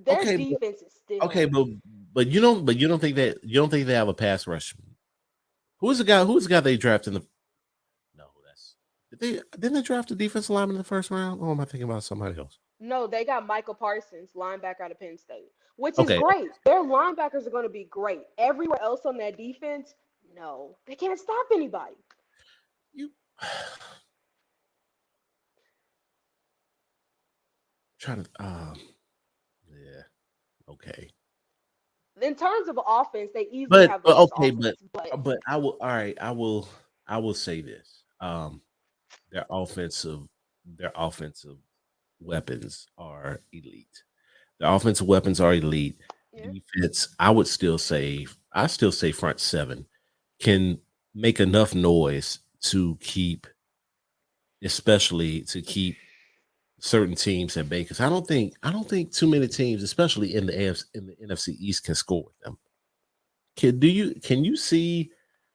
their okay, defense is okay, still but you don't think they have a pass rush. Who's the guy they drafted in the no, that's didn't they draft a defensive lineman in the first round? Or am I thinking about somebody else? no. They got Michael Parsons, linebacker out of Penn State, which is Okay, great. Their linebackers are going to be great. Everywhere else on that defense, no, they can't stop anybody. you trying to yeah, okay. In terms of offense, they easily have the best Okay, offense. But but I will all right, I will say this. Their offensive their offensive weapons are elite. Their offensive weapons are elite. yeah, Defense, I still say front seven can make enough noise to keep, especially to keep certain teams at bay. Because I don't think too many teams, especially in the in the NFC East, can score with them. Can you see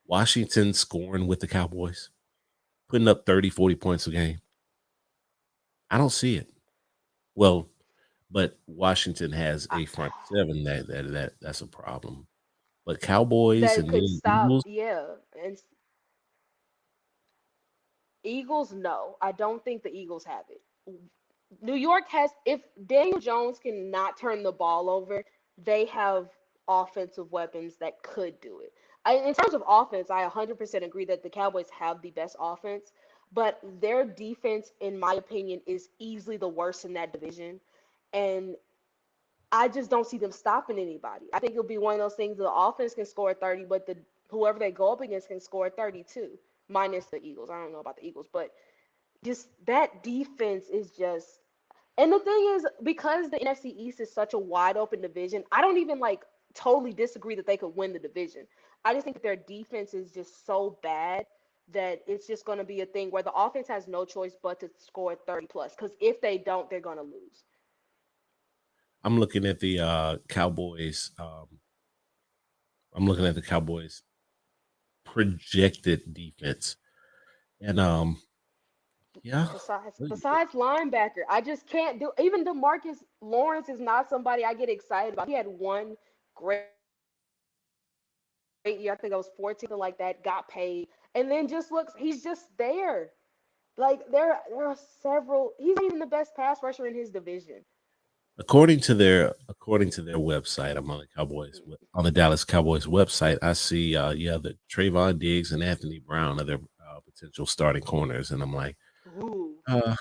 Washington scoring with the Cowboys, putting up 30, 40 points a game? I don't see it. Well, but Washington has I, a front seven that's a problem. But Cowboys that and could then stop. Eagles, Yeah, and Eagles, no, I don't think the Eagles have it. New York has, if Daniel Jones cannot turn the ball over, they have offensive weapons that could do it. In terms of offense, I 100% agree that the Cowboys have the best offense, but their defense, in my opinion, is easily the worst in that division. And I just don't see them stopping anybody. I think it'll be one of those things the offense can score 30, but the whoever they go up against can score 32, minus the Eagles. I don't know about the Eagles, but just that defense is just, and the thing is, because the NFC East is such a wide open division, I don't even like totally disagree that they could win the division. I just think that their defense is just so bad that it's just going to be a thing where the offense has no choice but to score 30 plus. Because if they don't, they're going to lose. I'm looking at the Cowboys. I'm looking at the Cowboys projected defense, and yeah, Besides linebacker, I just can't do. Even Demarcus Lawrence is not somebody I get excited about. He had one great year. I think I was 14, like that. Got paid, and then just looks. He's just there. Like there are several. He's not even the best pass rusher in his division. According to their website, I'm on the Dallas Cowboys website. I see that Trayvon Diggs and Anthony Brown are their potential starting corners, and I'm like, Ooh. uh,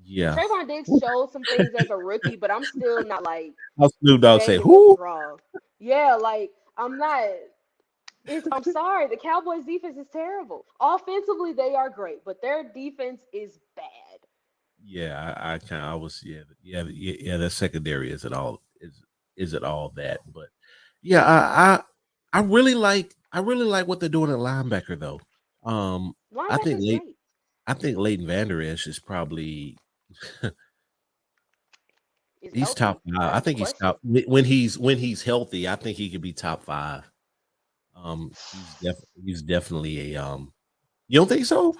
yeah. Trayvon Diggs showed some things as a rookie, but I'm still not like How Snoop Dogg say, banging the "Who?" draw. Yeah, like I'm not. I'm sorry. The Cowboys defense is terrible. Offensively, they are great, but their defense is bad. Yeah, I kind of I was yeah. That secondary is it all that, but yeah, I really like what they're doing at linebacker though. Um, I think Linebacker's late great. I think Leighton Vander Esch is probably Is he's top healthy? five. I That's the think he's question. top when he's healthy. I think he could be top five. He's definitely a. You don't think so?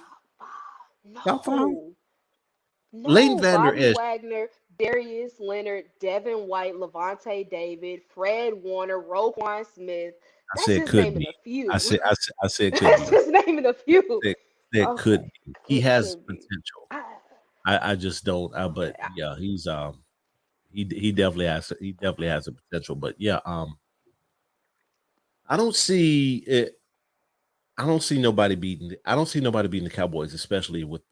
Top Top five. five? No. Leighton No, Vander Bobby Esch. Wagner, Darius Leonard, Devin White, Levante David, Fred Warner, Roquan Smith. I That's said just could naming be. a I few. said I said, I said could That's be. just naming a few. Said, said could Okay, be. He it has could be. potential. I, I just don't. okay, But yeah, he definitely has a potential. But yeah, I don't see it. I don't see nobody beating the Cowboys, especially with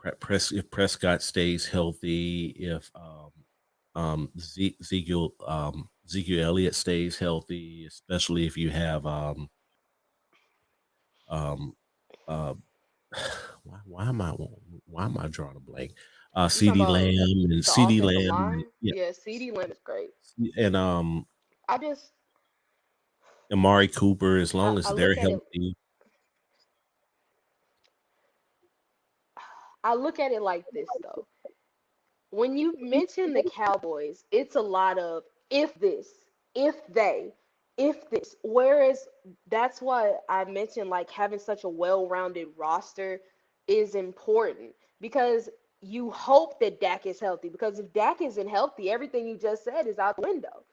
if Prescott stays healthy, if Ezekiel Elliott stays healthy, especially if you have um uh why am I drawing a blank? you talking CD about Lamb and the CD offensive Lamb line? Yeah, CD Lamb is great. and I just Amari Cooper, as long I as they're look at it. healthy. I look at it like this though. When you mention the Cowboys, it's a lot of if this, if they, if this. Whereas that's why I mentioned like having such a well-rounded roster is important because you hope that Dak is healthy. Because if Dak isn't healthy, everything you just said is out the window.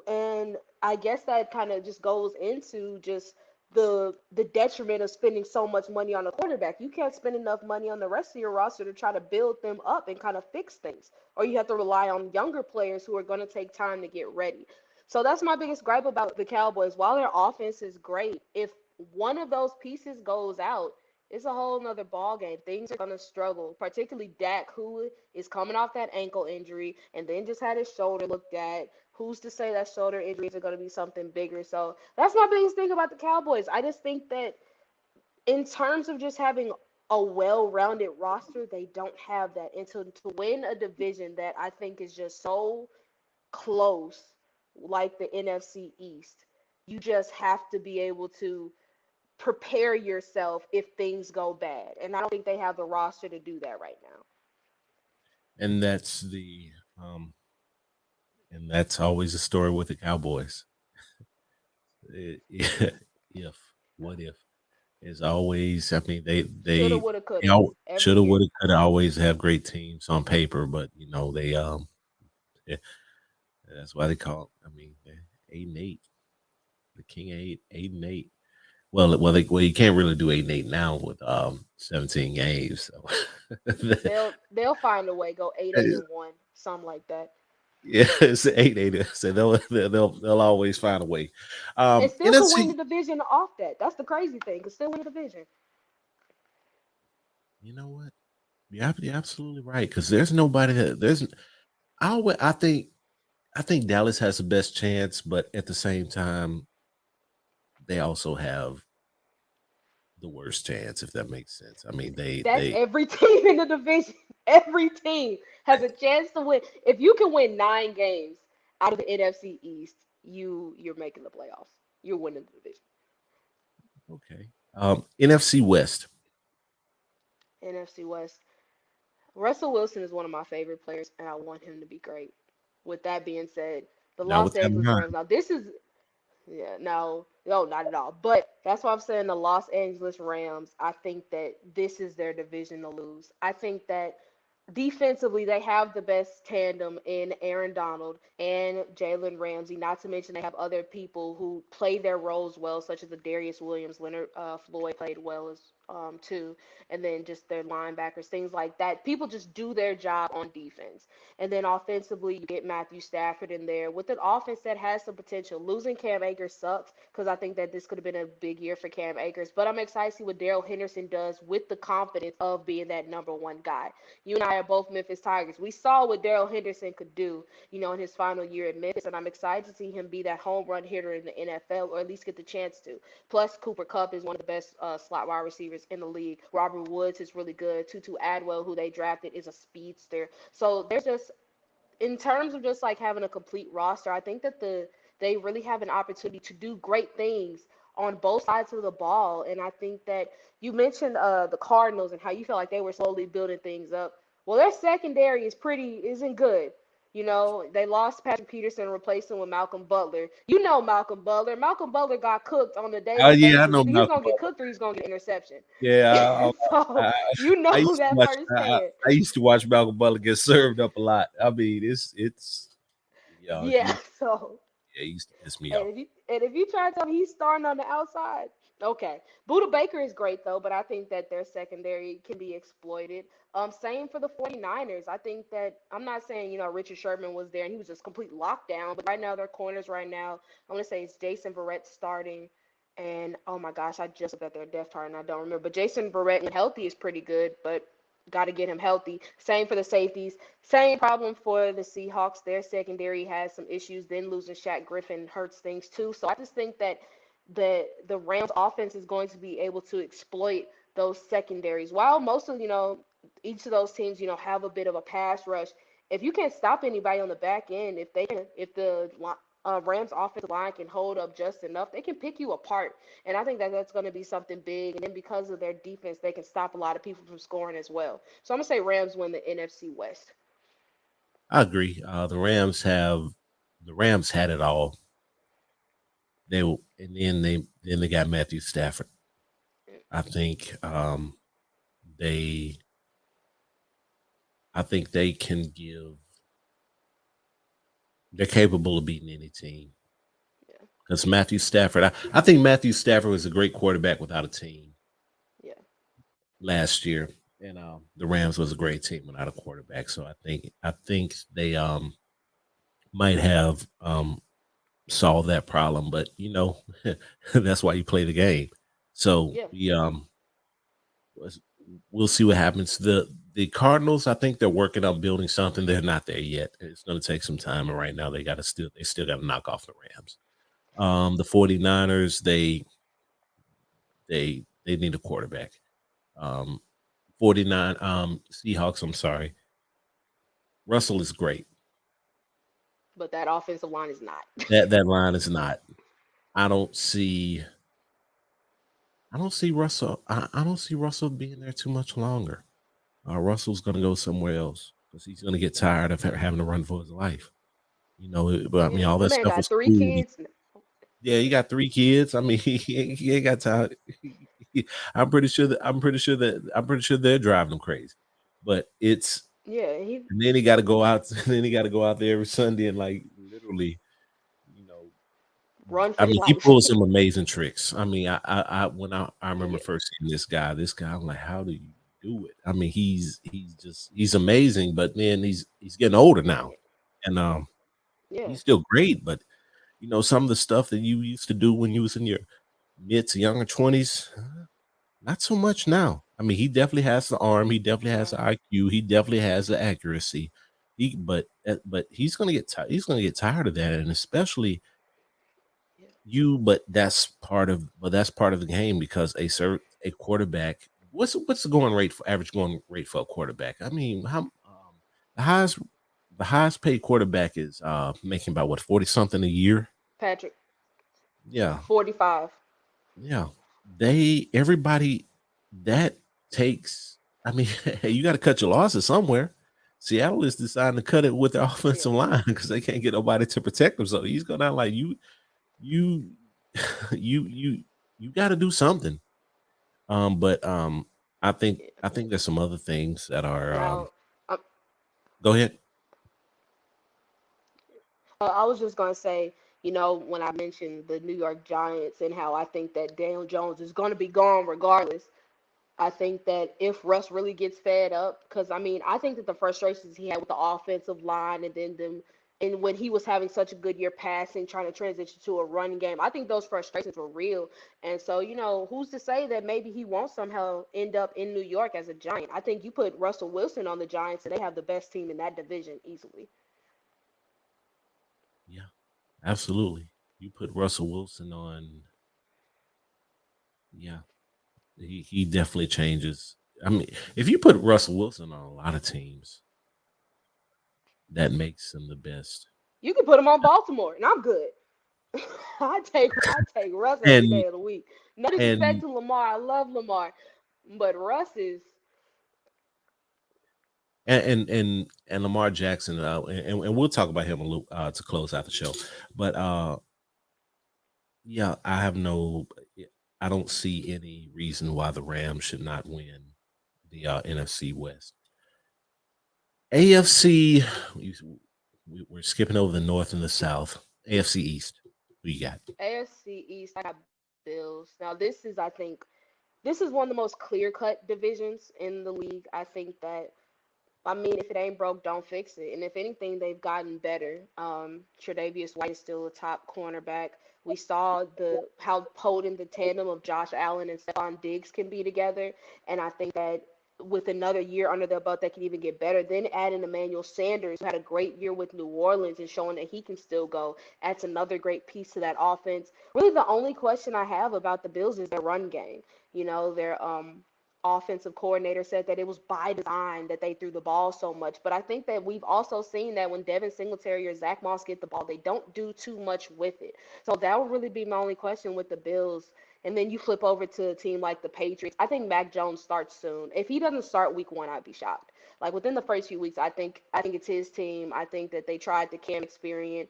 And I guess that kind of just goes into just the detriment of spending so much money on a quarterback. You can't spend enough money on the rest of your roster to try to build them up and kind of fix things. Or you have to rely on younger players who are going to take time to get ready. So that's my biggest gripe about the Cowboys. While their offense is great, if one of those pieces goes out, it's a whole nother ball game. Things are gonna struggle, particularly Dak, who is coming off that ankle injury and then just had his shoulder looked at. Who's to say that shoulder injuries are going to be something bigger? So that's my biggest thing about the Cowboys. I just think that in terms of just having a well-rounded roster, they don't have that. And to win a division that I think is just so close, like the NFC East, you just have to be able to prepare yourself if things go bad. And I don't think they have the roster to do that right now. And um that's always a story with the Cowboys. If what if is always. I mean, Shoulda, woulda, they coulda all every shoulda, year. woulda, coulda always have great teams on paper, but they yeah, that's why they call. I mean, they're 8-8, the king of eight, 8-8. You can't really do 8-8 now with 17 games. So They'll find a way. Go 8-8-1, something like that. yeah, it's 8-8. So they'll always find a way. And still could win NFC, the division off that. That's the crazy thing. Could still win the division. you know what? You're absolutely right because there's nobody that there's. I think Dallas has the best chance, but at the same time, they also have the worst chance, if that makes sense. I mean, That's they every team in the division. Every team has a chance to win. If you can win 9 games out of the NFC East, you're making the playoffs. You're winning the division. okay. NFC West. NFC West. Russell Wilson is one of my favorite players, and I want him to be great. With that being said, the Now Los with Kevin Angeles Ryan. Rams. Now this is Yeah, no, not at all. But that's why I'm saying the Los Angeles Rams, I think that this is their division to lose. I think that defensively, they have the best tandem in Aaron Donald and Jalen Ramsey, not to mention they have other people who play their roles well, such as the Darius Williams, Leonard Floyd played well too, and then just their linebackers, things like that. People just do their job on defense, and then offensively, you get Matthew Stafford in there with an offense that has some potential. Losing Cam Akers sucks because I think that this could have been a big year for Cam Akers, but I'm excited to see what Daryl Henderson does with the confidence of being that number one guy. You and I are both Memphis Tigers. We saw what Daryl Henderson could do, in his final year at Memphis, and I'm excited to see him be that home run hitter in the NFL, or at least get the chance to. Plus, Cooper Kupp is one of the best slot wide receivers in the league. Robert Woods is really good. Tutu Atwell, who they drafted, is a speedster. So there's just, in terms of just like having a complete roster, I think that they really have an opportunity to do great things on both sides of the ball. And I think that you mentioned the Cardinals and how you felt like they were slowly building things up. Well, their secondary isn't good. They lost Patrick Peterson and replaced him with Malcolm Butler. You know Malcolm Butler. Malcolm Butler got cooked on a Oh daily yeah, I basis. know Either he's Malcolm gonna get Butler. cooked or he's gonna get an interception. Yeah, So I, you I know used to that watch. firsthand. I used to watch Malcolm Butler get served up a lot. I mean, it's Yeah. So he used to piss me off. and if you try to tell me he's starting on the outside, okay. Buda Baker is great though, but I think that their secondary can be exploited. Same for the 49ers. I think that, I'm not saying, Richard Sherman was there and he was just complete lockdown, but right now their corners right now, I'm gonna say it's Jason Verrett starting. And oh my gosh, I just looked at their depth chart and I don't remember. But Jason Verrett, when healthy, is pretty good, but got to get him healthy. Same for the safeties. Same problem for the Seahawks. Their secondary has some issues. Then losing Shaq Griffin hurts things too. So I just think that the Rams offense is going to be able to exploit those secondaries. While most of, each of those teams, have a bit of a pass rush, if you can't stop anybody on the back end, if the Rams offensive line can hold up just enough, they can pick you apart. And I think that that's going to be something big. And then because of their defense, they can stop a lot of people from scoring as well. So I'm going to say Rams win the NFC West. I agree. The Rams had it all. And then they got Matthew Stafford. I think they they can give. They're capable of beating any team Yeah. because Matthew Stafford. I think Matthew Stafford was a great quarterback without a team Yeah. last year, and the Rams was a great team without a quarterback. So I think they might have solved that problem, but that's why you play the game. So Yeah. we'll see what happens. The Cardinals, I think they're working on building something. They're not there yet. It's going to take some time, and right now they still got to knock off the Rams. The 49ers, they need a quarterback. Um, 49 Seahawks, I'm sorry. Russell is great. But that offensive line is not. That line is not. I don't see Russell. I don't see Russell being there too much longer. Russell's going to go somewhere else because he's going to get tired of having to run for his life. But I mean, Yeah. all The that man stuff got was three cool. kids. Yeah, he got 3 kids. I mean, he ain't got time. I'm pretty sure they're driving him crazy. But it's Yeah. He and then he got to go out. Then he got to go out there every Sunday and like literally, you know, run I for his mean, he life. pulls some amazing tricks. I mean, when I remember Yeah. first seeing this guy, I'm like, how do you do it? I mean, he's amazing, but then he's getting older now, and Yeah. he's still great. But some of the stuff that you used to do when you was in your mid to younger 20s, not so much now. I mean, he definitely has the arm, he definitely has the IQ, he definitely has the accuracy. But he's gonna get tired. He's gonna get tired of that, and especially Yeah. that's part of the game because a quarterback. What's the going rate for average going rate for a quarterback? I mean, how the highest the highest paid quarterback is making about what 40 something a year. Patrick, Yeah, 45. yeah. Everybody that takes. I mean, you got to cut your losses somewhere. Seattle is deciding to cut it with the Yeah. offensive line because they can't get nobody to protect them. So he's going down like you, you, you got to do something. But I think there's some other things that are. Now, um, Go ahead. I was just gonna say, when I mentioned the New York Giants and how I think that Daniel Jones is gonna be gone regardless. I think that if Russ really gets fed up, because I mean, I think that the frustrations he had with the offensive line and then them, and when he was having such a good year passing, trying to transition to a run game, I think those frustrations were real. And so, who's to say that maybe he won't somehow end up in New York as a Giant? I think you put Russell Wilson on the Giants, and they have the best team in that division easily. Yeah, absolutely. You put Russell Wilson on, yeah, he definitely changes. I mean, if you put Russell Wilson on a lot of teams, that makes him the best. You can put him on Baltimore, and I'm good. I take Russ every And day of the week. No disrespect and to Lamar, I love Lamar, but Russ is and Lamar Jackson, and we'll talk about him a little to close out the show. But yeah, I don't see any reason why the Rams should not win the NFC West. AFC, we're skipping over the North and the South. AFC East, who you got? AFC East. I got Bills. Now this is one of the most clear cut divisions in the league. I think that I mean, if it ain't broke, don't fix it. And if anything, they've gotten better. Tre'Davious White is still a top cornerback. We saw the how potent the tandem of Josh Allen and Stephon Diggs can be together, and I think that with another year under their belt, they can even get better. Then add in Emmanuel Sanders, who had a great year with New Orleans and showing that he can still go. That's another great piece to that offense. Really, the only question I have about the Bills is their run game. Their offensive coordinator said that it was by design that they threw the ball so much. But I think that we've also seen that when Devin Singletary or Zach Moss get the ball, they don't do too much with it. So that would really be my only question with the Bills. And then you flip over to a team like the Patriots. I think Mac Jones starts soon. If he doesn't start week one, I'd be shocked. Like within the first few weeks, I think it's his team. I think that they tried the Cam experiment.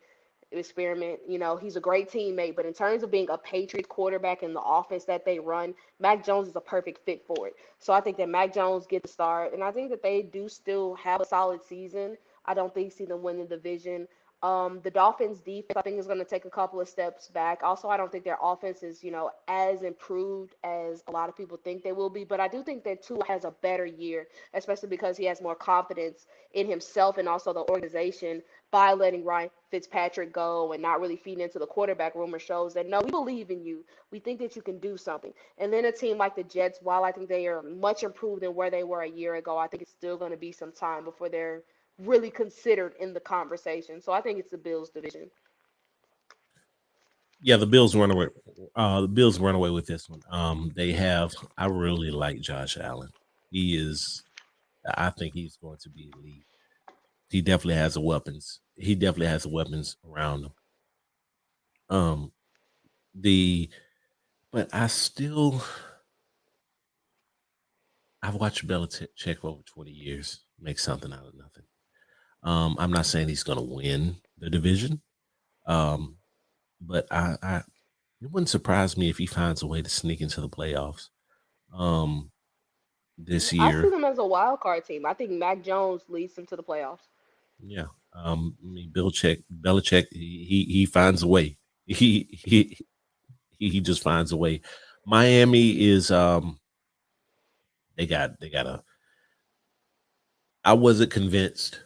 He's a great teammate, but in terms of being a Patriots quarterback in the offense that they run, Mac Jones is a perfect fit for it. So I think that Mac Jones gets the start, and I think that they do still have a solid season. I don't think see them win the division. The Dolphins defense, I think, is going to take a couple of steps back. Also, I don't think their offense is, as improved as a lot of people think they will be. But I do think that Tua has a better year, especially because he has more confidence in himself and also the organization by letting Ryan Fitzpatrick go and not really feeding into the quarterback rumor shows that no, we believe in you. We think that you can do something. And then a team like the Jets, while I think they are much improved than where they were a year ago, I think it's still going to be some time before they're really considered in the conversation. So I think it's the Bills division. Yeah, the Bills run away. The Bills run away with this one. They have. I really like Josh Allen. He is. I think he's going to be elite. He definitely has the weapons. He definitely has the weapons around him. Um, the but I've watched Belichick for over 20 years make something out of nothing. I'm not saying he's going to win the division, um, but it wouldn't surprise me if he finds a way to sneak into the playoffs this I see year. them as a wild card team. I think Mac Jones leads them to the playoffs. Yeah, I mean, Belichick, he finds a way. He just finds a way. Miami is they got a. I wasn't convinced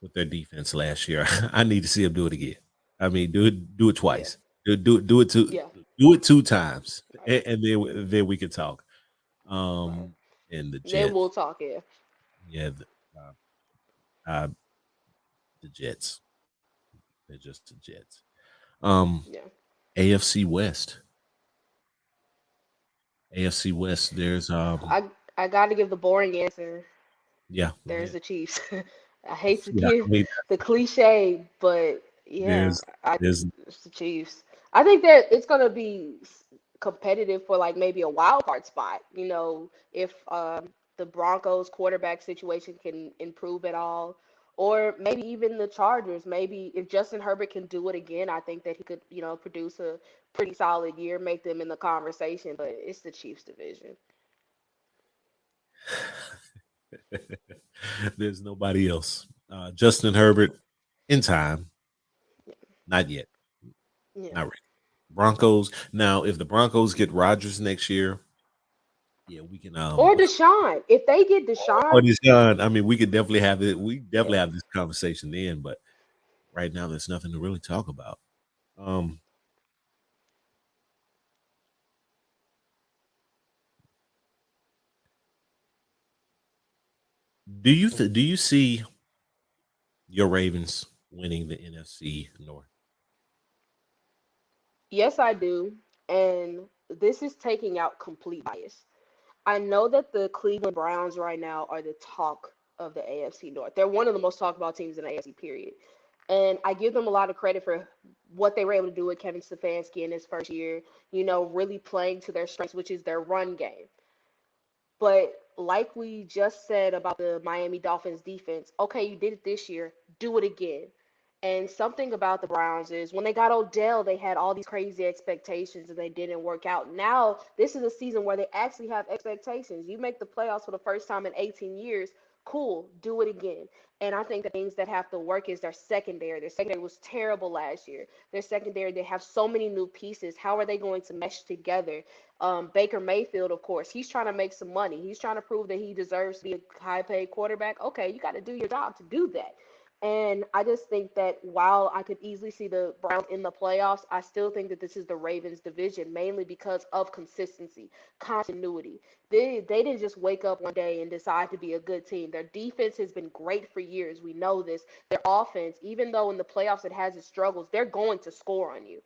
with their defense last year. I need to see them do it again. I mean, do it Yeah, twice. yeah, Do it two times, right, and then we can talk. right. Um, and the Then we'll Jets, talk. Yeah, yeah, uh, uh, the Jets, they're just the Jets. Um, yeah. AFC West, AFC West. There's I I got to give the boring answer. yeah, go There's ahead. the Chiefs. I hate to Yeah, I give mean, the cliche, but yeah, there's I there's it's the Chiefs. I think that it's gonna be competitive for like maybe a wild card spot. If the Broncos quarterback situation can improve at all, or maybe even the Chargers. Maybe if Justin Herbert can do it again, I think that he could, produce a pretty solid year, make them in the conversation. But it's the Chiefs division. there's nobody else. Justin Herbert in time, not yet, Yeah. not ready. Broncos. Now, if the Broncos get Rodgers next year, Yeah, we can Or Deshaun. If they get or Deshaun, Deshaun. I mean, we could definitely have it. We yeah. definitely have this conversation then, but right now there's nothing to really talk about. Um, do you see your Ravens winning the NFC North? Yes, I do. And this is taking out complete bias. I know that the Cleveland Browns right now are the talk of the AFC North. They're one of the most talked about teams in the AFC, period. And I give them a lot of credit for what they were able to do with Kevin Stefanski in his first year, really playing to their strengths, which is their run game. But like we just said about the Miami Dolphins defense, okay, you did it this year, do it again. And something about the Browns is when they got Odell, they had all these crazy expectations and they didn't work out. Now, this is a season where they actually have expectations. You make the playoffs for the first time in 18 years, cool, do it again. And I think the things that have to work is their secondary. Their secondary was terrible last year. Their secondary, they have so many new pieces. How are they going to mesh together? Baker Mayfield, of course, he's trying to make some money. He's trying to prove that he deserves to be a high paid quarterback. Okay, you got to do your job to do that. And I just think that while I could easily see the Browns in the playoffs, I still think that this is the Ravens division, mainly because of consistency, continuity. They didn't just wake up one day and decide to be a good team. Their defense has been great for years. We know this. Their offense, even though in the playoffs it has its struggles, they're going to score on you.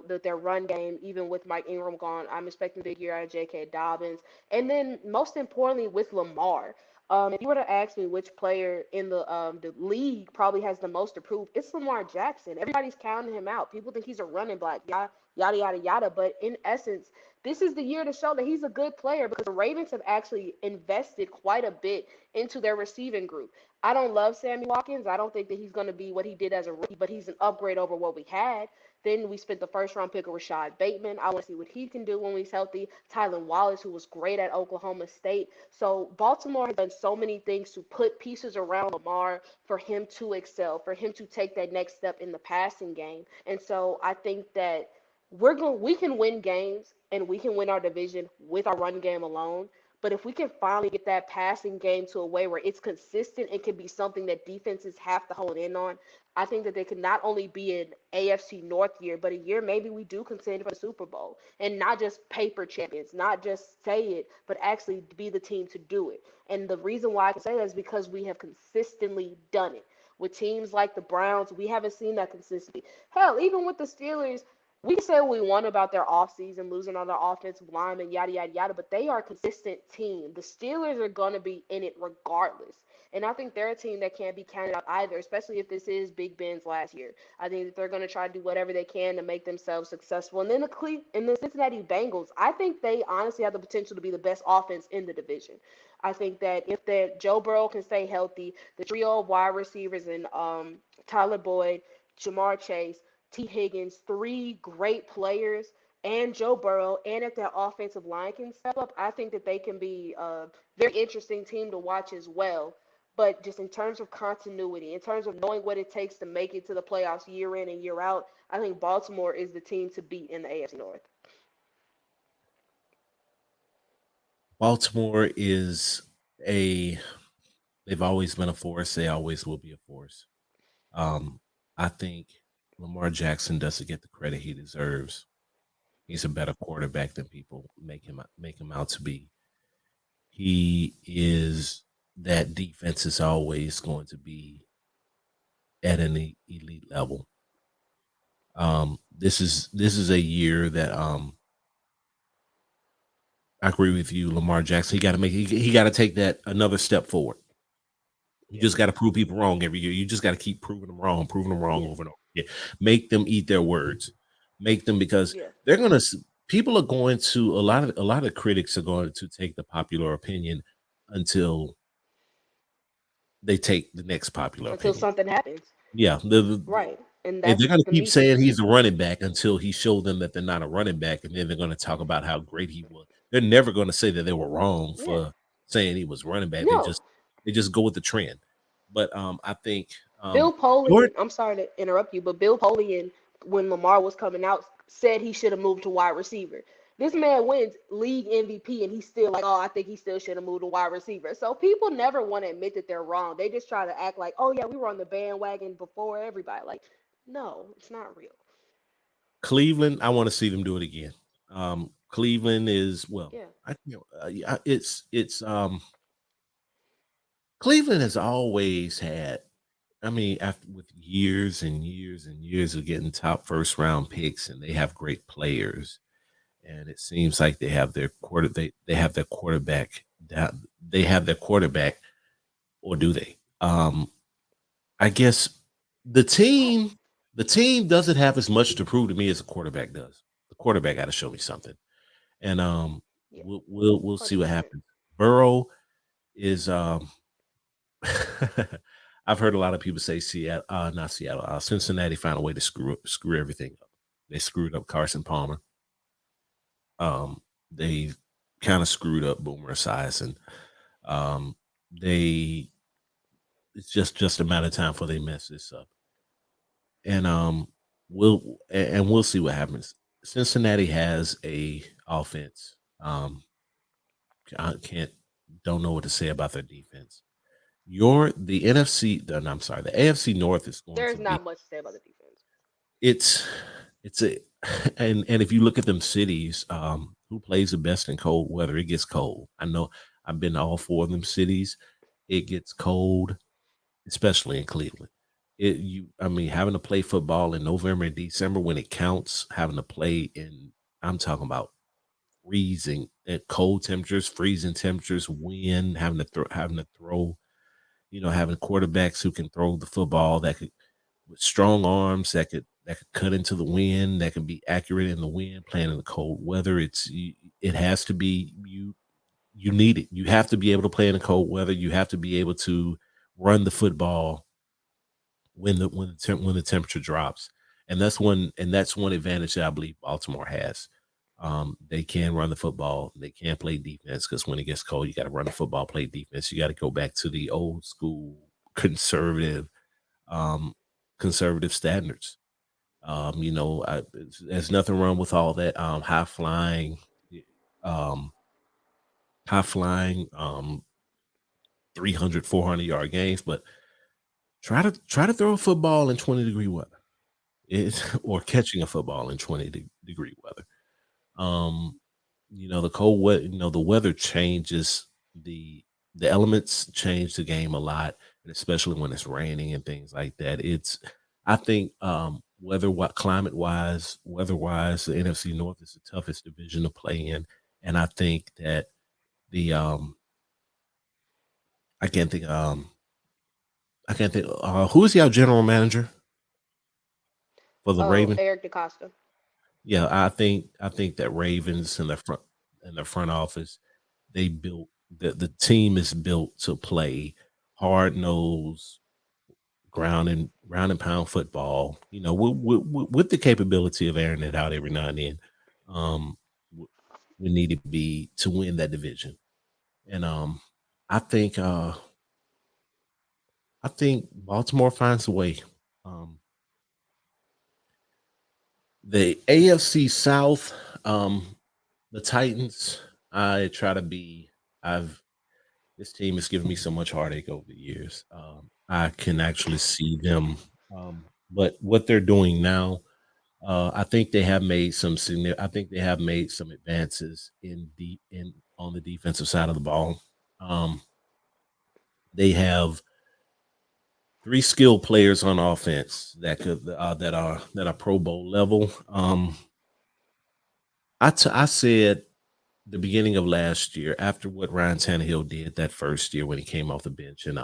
That their run game, even with Mike Ingram gone, I'm expecting a big year out of J.K. Dobbins. And then most importantly, with Lamar. If you were to ask me which player in the league probably has the most to prove, it's Lamar Jackson. Everybody's counting him out. People think he's a running back, yada yada yada yada. But in essence, this is the year to show that he's a good player because the Ravens have actually invested quite a bit into their receiving group. I don't love Sammy Watkins. I don't think that he's going to be what he did as a rookie, but he's an upgrade over what we had. Then we spent the first round pick of Rashad Bateman. I want to see what he can do when he's healthy. Tylan Wallace, who was great at Oklahoma State. So Baltimore has done so many things to put pieces around Lamar for him to excel, for him to take that next step in the passing game. And so I think that we can win games and we can win our division with our run game alone. But if we can finally get that passing game to a way where it's consistent, it can be something that defenses have to hone in on. I think that they could not only be an AFC North year, but a year maybe we do contend for the Super Bowl and not just paper champions, not just say it, but actually be the team to do it. And the reason why I can say that is because we have consistently done it. With teams like the Browns, we haven't seen that consistency. Hell, even with the Steelers, we can say what we want about their offseason, losing on their offensive linemen, yada, yada, yada, but they are a consistent team. The Steelers are going to be in it regardless. And I think they're a team that can't be counted out either, especially if this is Big Ben's last year. I think that they're going to try to do whatever they can to make themselves successful. And then the Cincinnati Bengals, I think they honestly have the potential to be the best offense in the division. I think that if that Joe Burrow can stay healthy, the trio of wide receivers and Tyler Boyd, Jamar Chase, T. Higgins, three great players, and Joe Burrow, and if that offensive line can step up, I think that they can be a very interesting team to watch as well. But just in terms of continuity, in terms of knowing what it takes to make it to the playoffs year in and year out, I think Baltimore is the team to beat in the AFC North. Baltimore is a they've always been a force. They always will be a force. Um, I think Lamar Jackson doesn't get the credit he deserves. He's a better quarterback than people make him out to be. He is that defense is always going to be at an elite level. This is a year that I agree with you, Lamar Jackson. He got to take that another step forward. You Yeah. just got to prove people wrong every year. You just got to keep proving them wrong Yeah. over and over again. Make them eat their words. Make them because Yeah. they're gonna. People are going to a lot of critics are going to take the popular opinion until they take the next popular Until opinion. something happens. Yeah, Right. And and that's they're going to the keep me saying piece. he's a running back until he showed them that they're not a running back, and then they're going to talk about how great he was. They're never going to say that they were wrong Yeah. for saying he was running back. They No. just they just go with the trend. But I think Bill Jordan, Polian, I'm sorry to interrupt you, but Bill Polian, when Lamar was coming out, said he should have moved to wide receiver. This man wins league MVP and he's still like, oh, I think he still should have moved to wide receiver. So people never want to admit that they're wrong. They just try to act like, oh yeah, we were on the bandwagon before everybody. Like, no, it's not real. Cleveland, I want to see them do it again. Cleveland is well, Yeah. it's Cleveland has always had. I mean, after with years and years and years of getting top first round picks, and they have great players, and it seems like they have their they have their quarterback down. They have their quarterback, or do they? I guess the Oh, team the team doesn't have as much to prove to me as a quarterback does. The quarterback got to show me something, and yeah, we'll see what 100%. happens. Burrow is I've heard a lot of people say Seattle, not Seattle, Cincinnati found a way to screw everything up. They screwed up Carson Palmer. They kind of screwed up Boomer Esiason. Um, they it's just a matter of time before they mess this up, and we'll see what happens. Cincinnati has a offense. I can't don't know what to say about their defense. The NFC. No, I'm sorry, the AFC North is going to There's be not much to say about the defense. it's it's a and if you look at them cities, who plays the best in cold weather? It gets cold. I know I've been to all four of them cities. It gets cold, especially in Cleveland. I mean, having to play football in November and December when it counts, having to play in, I'm talking about freezing at cold temperatures, freezing temperatures, wind, having to throw, having quarterbacks who can throw the football that could with strong arms that could cut into the wind, that can be accurate in the wind, playing in the cold weather. It has to be you need it. You have to be able to play in the cold weather. You have to be able to run the football when the temperature drops. And that's one advantage that I believe Baltimore has. They can run the football. They can play defense because when it gets cold, you got to run the football, play defense. You got to go back to the old school conservative um, conservative standards. There's nothing wrong with all that um, high flying, 300, 400 yard games, but try to throw a football in 20-degree weather, or catching a football in 20-degree weather. Um, the cold weather, the weather changes the elements change the game a lot, and especially when it's raining and things like that. I think weather wise, the NFC North is the toughest division to play in, and I think that the I can't think I can't think who is our general manager for the Oh, Ravens? Eric DaCosta. Yeah, I think that Ravens in the front office, they built the team is built to play hard nosed ground and pound football. With the capability of airing it out every now and then. Um, w- we need to win that division, and I think uh, I think Baltimore finds a way. Um, the AFC South, the Titans. I try to be. I've This team has given me so much heartache over the years. I can actually see them, but what they're doing now, I think they have made some advances in on the defensive side of the ball. Um, they have three skilled players on offense that are Pro Bowl level. I said the beginning of last year, after what Ryan Tannehill did that first year when he came off the bench and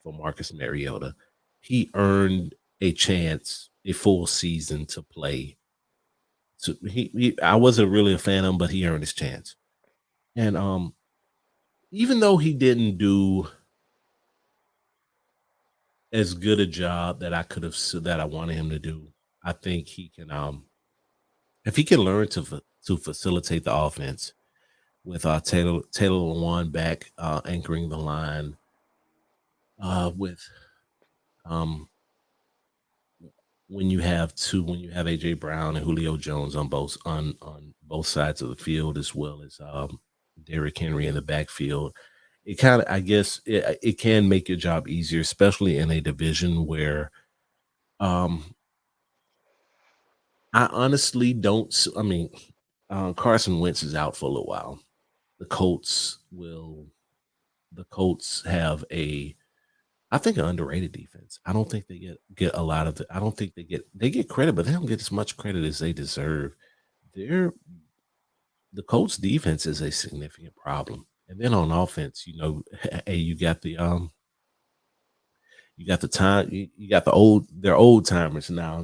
for Marcus Mariota, he earned a chance, a full season to play. So I wasn't really a fan of him, but he earned his chance. And even though he didn't do as good a job that I wanted him to do, I think he can if he can learn to facilitate the offense with Taylor Lewan back anchoring the line with um when you have AJ Brown and Julio Jones on both sides of the field, as well as Derrick Henry in the backfield, it kind of, I guess, it can make your job easier, especially in a division where um I honestly don't. I mean, Carson Wentz is out for a little while. The Colts will. The Colts have I think, an underrated defense. I don't think they get a lot of. I don't think they get credit, but they don't get as much credit as they deserve. They're The Colts defense is a significant problem, and then on offense, hey, you got the time. You got they're old timers now.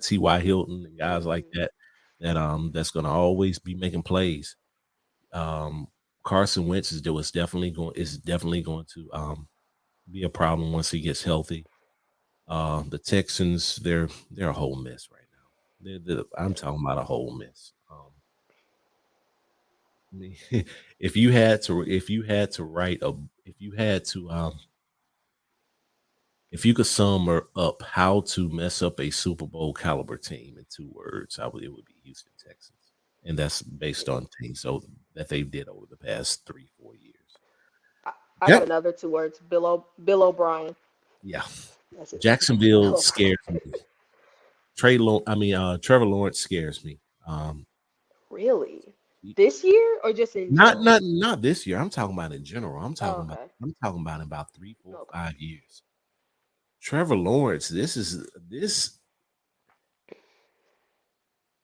T.Y. Hilton and guys like Hmm. that. That's going to always be making plays. Um, Carson Wentz is definitely going to be a problem once he gets healthy. The Texans, they're a whole mess right now. I'm talking about a whole mess. I mean, if you had to if you could up how to mess up a Super Bowl caliber team in 2 words, it would be Houston Texans, and that's based on things that they did over the past 3-4 years. I got Yep. another 2 words. Bill O'Brien. Yeah, That's it. Jacksonville Bill scares O'Brien. me. Trevor Lawrence scares me. Really? This year or just in Not general? not not this year. I'm talking about in general. Oh, okay. I'm talking about in about 3, 4, Okay. 5 years. Trevor Lawrence, this.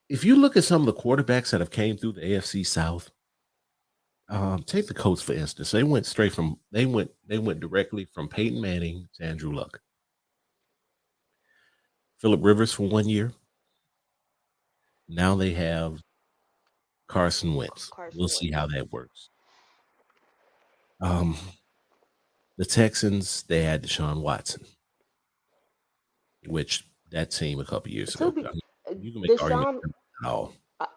If you look at some of the quarterbacks that have came through the AFC South, take the Colts for instance. They went directly from Peyton Manning to Andrew Luck. Philip Rivers for 1 year. Now they have Carson Wentz. We'll Carson see how Wentz. that works. Um, the Texans, they had Deshaun Watson, which that team a couple years To ago. be I mean, you can make arguments Deshaun, at all. I,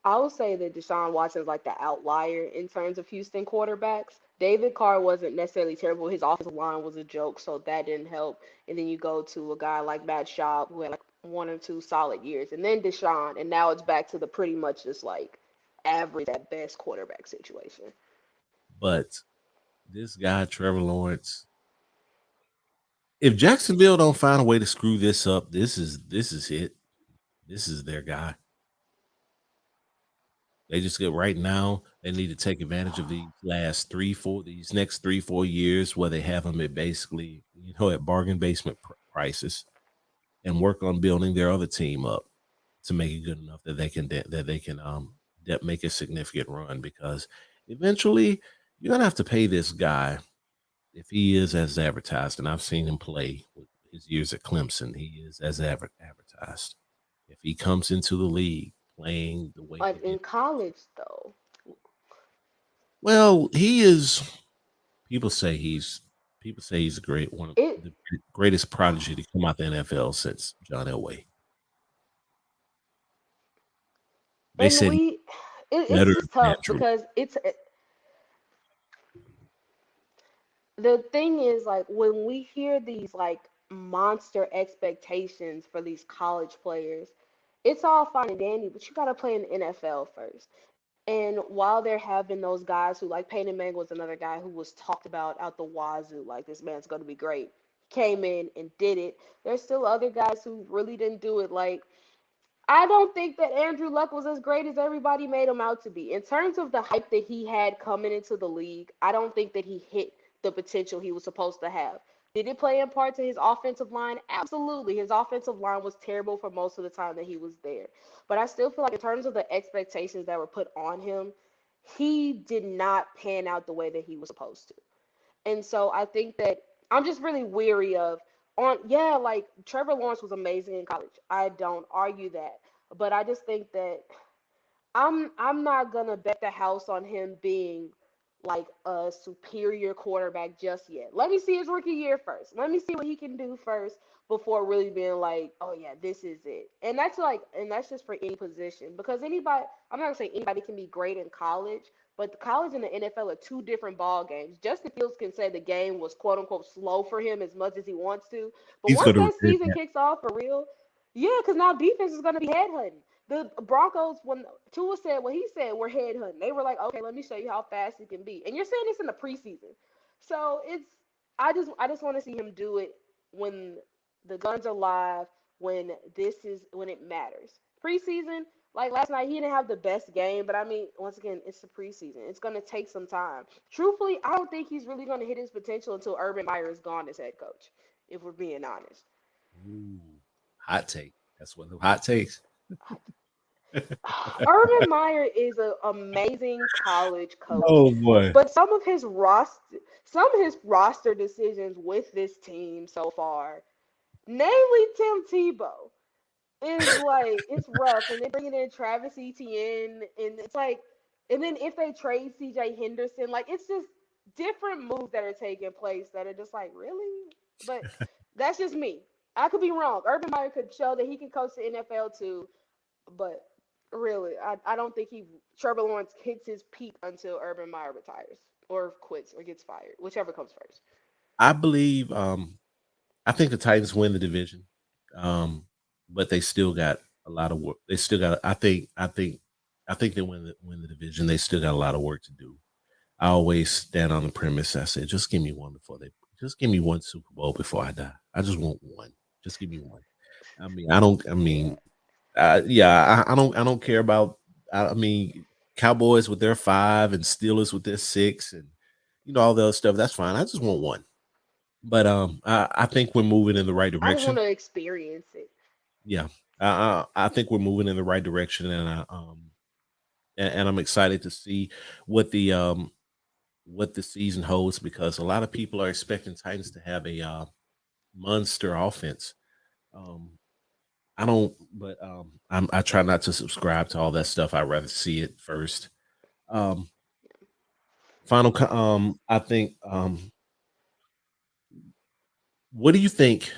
I would say that Deshaun Watson's like the outlier in terms of Houston quarterbacks. David Carr wasn't necessarily terrible. His offensive line was a joke, so that didn't help. And then you go to a guy like Matt Schaub, who had like 1 or 2 solid years, and then Deshaun, and now it's back to the pretty much just like average at best quarterback situation. But this guy, Trevor Lawrence, if Jacksonville don't find a way to screw this up, this is it. This is their guy. They just get right now. They need to take advantage of these next 3, 4 years where they have them at basically, at bargain basement prices, and work on building their other team up to make it good enough that make a significant run. Because eventually you're gonna have to pay this guy if he is as advertised. And I've seen him play with his years at Clemson. He is as advertised. If he comes into the league playing the way he But did, in college, though, well, he is. People say he's a one of it the greatest prodigy to come out the NFL since John Elway. They and said he's it's better just than tough Andrew. because the thing is like when we hear these like monster expectations for these college players, it's all fine and dandy, but you got to play in the NFL first. And while there have been those guys who, like Peyton Manning was another guy who was talked about out the wazoo, like this man's going to be great. Came in and did it. There's still other guys who really didn't do it. Like I don't think that Andrew Luck was as great as everybody made him out to be. In terms of the hype that he had coming into the league, I don't think that he hit the potential he was supposed to have. Did it play in part to his offensive line? Absolutely. His offensive line was terrible for most of the time that he was there. But I still feel like, in terms of the expectations that were put on him, he did not pan out the way that he was supposed to. And so I think that I'm just really weary of on yeah, like Trevor Lawrence was amazing in college. I don't argue that. But I just think that I'm not gonna bet the house on him being like a superior quarterback just yet. Let me see his rookie year first. Let me see what he can do first before really being like, oh yeah, this is it. And that's just for any position because anybody. I'm not gonna say anybody can be great in college, But the college and the NFL are two different ball games. Justin Fields can say the game was quote unquote slow for him as much as he wants to, but He's once going to that regret season that. kicks off for real, yeah, because now defense is going to be headhunting. The Broncos, when Tua said what he said, we're headhunting. They were like, okay, let me show you how fast it can be. And you're saying this in the preseason, so I just want to see him do it when the guns are live, when it matters. Preseason, like last night, he didn't have the best game, but I mean, once again, it's the preseason. It's gonna take some time. Truthfully, I don't think he's really gonna hit his potential until Urban Meyer is gone as head coach. If we're being honest. Ooh, hot take. That's one of the hot takes. Urban Meyer is an amazing college coach, Oh boy. but some of his roster decisions with this team so far, namely Tim Tebow, is like it's rough. And then bringing in Travis Etienne, and it's like, and then if they trade C.J. Henderson, like it's just different moves that are taking place that are just like really. But that's just me. I could be wrong. Urban Meyer could show that he can coach the NFL too, but really, I don't think Trevor Lawrence hits his peak until Urban Meyer retires or quits or gets fired, whichever comes first. I believe I think the Titans win the division. But they still got a lot of work. They still got I think they win the division. They still got a lot of work to do. I always stand on the premise. I said, just give me one Super Bowl before I die. I just want one. Just give me one. I mean, I don't. I mean, yeah, I don't care about. I mean, Cowboys with their 5 and Steelers with their 6 and all the other stuff. That's fine. I just want one. But I think we're moving in the right I just want direction. to experience it. Yeah, I think we're moving in the right direction, and I'm excited to see what the season holds because a lot of people are expecting Titans to have a monster offense. Um, I don't, but I try not to subscribe to all that stuff. I'd rather see it first. Um, I think. What do you think?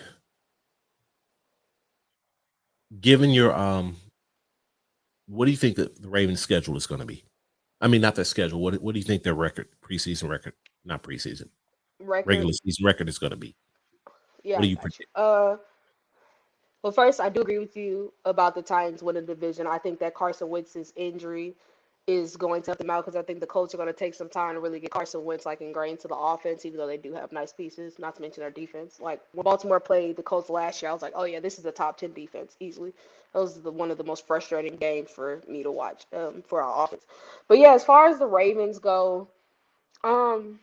Given your what do you think the Ravens' schedule is going to be? I mean, not their schedule. What do you think their preseason record, not preseason, Record. regular season record is going to be? Yeah, What do I you got you. predict? Well, first, I do agree with you about the Titans winning the division. I think that Carson Wentz's injury is going to help them out because I think the Colts are going to take some time to really get Carson Wentz like ingrained to the offense, even though they do have nice pieces. Not to mention their defense. Like when Baltimore played the Colts last year, I was like, oh yeah, this is a top 10 defense easily. That was one of the most frustrating games for me to watch for our offense. But yeah, as far as the Ravens go, um,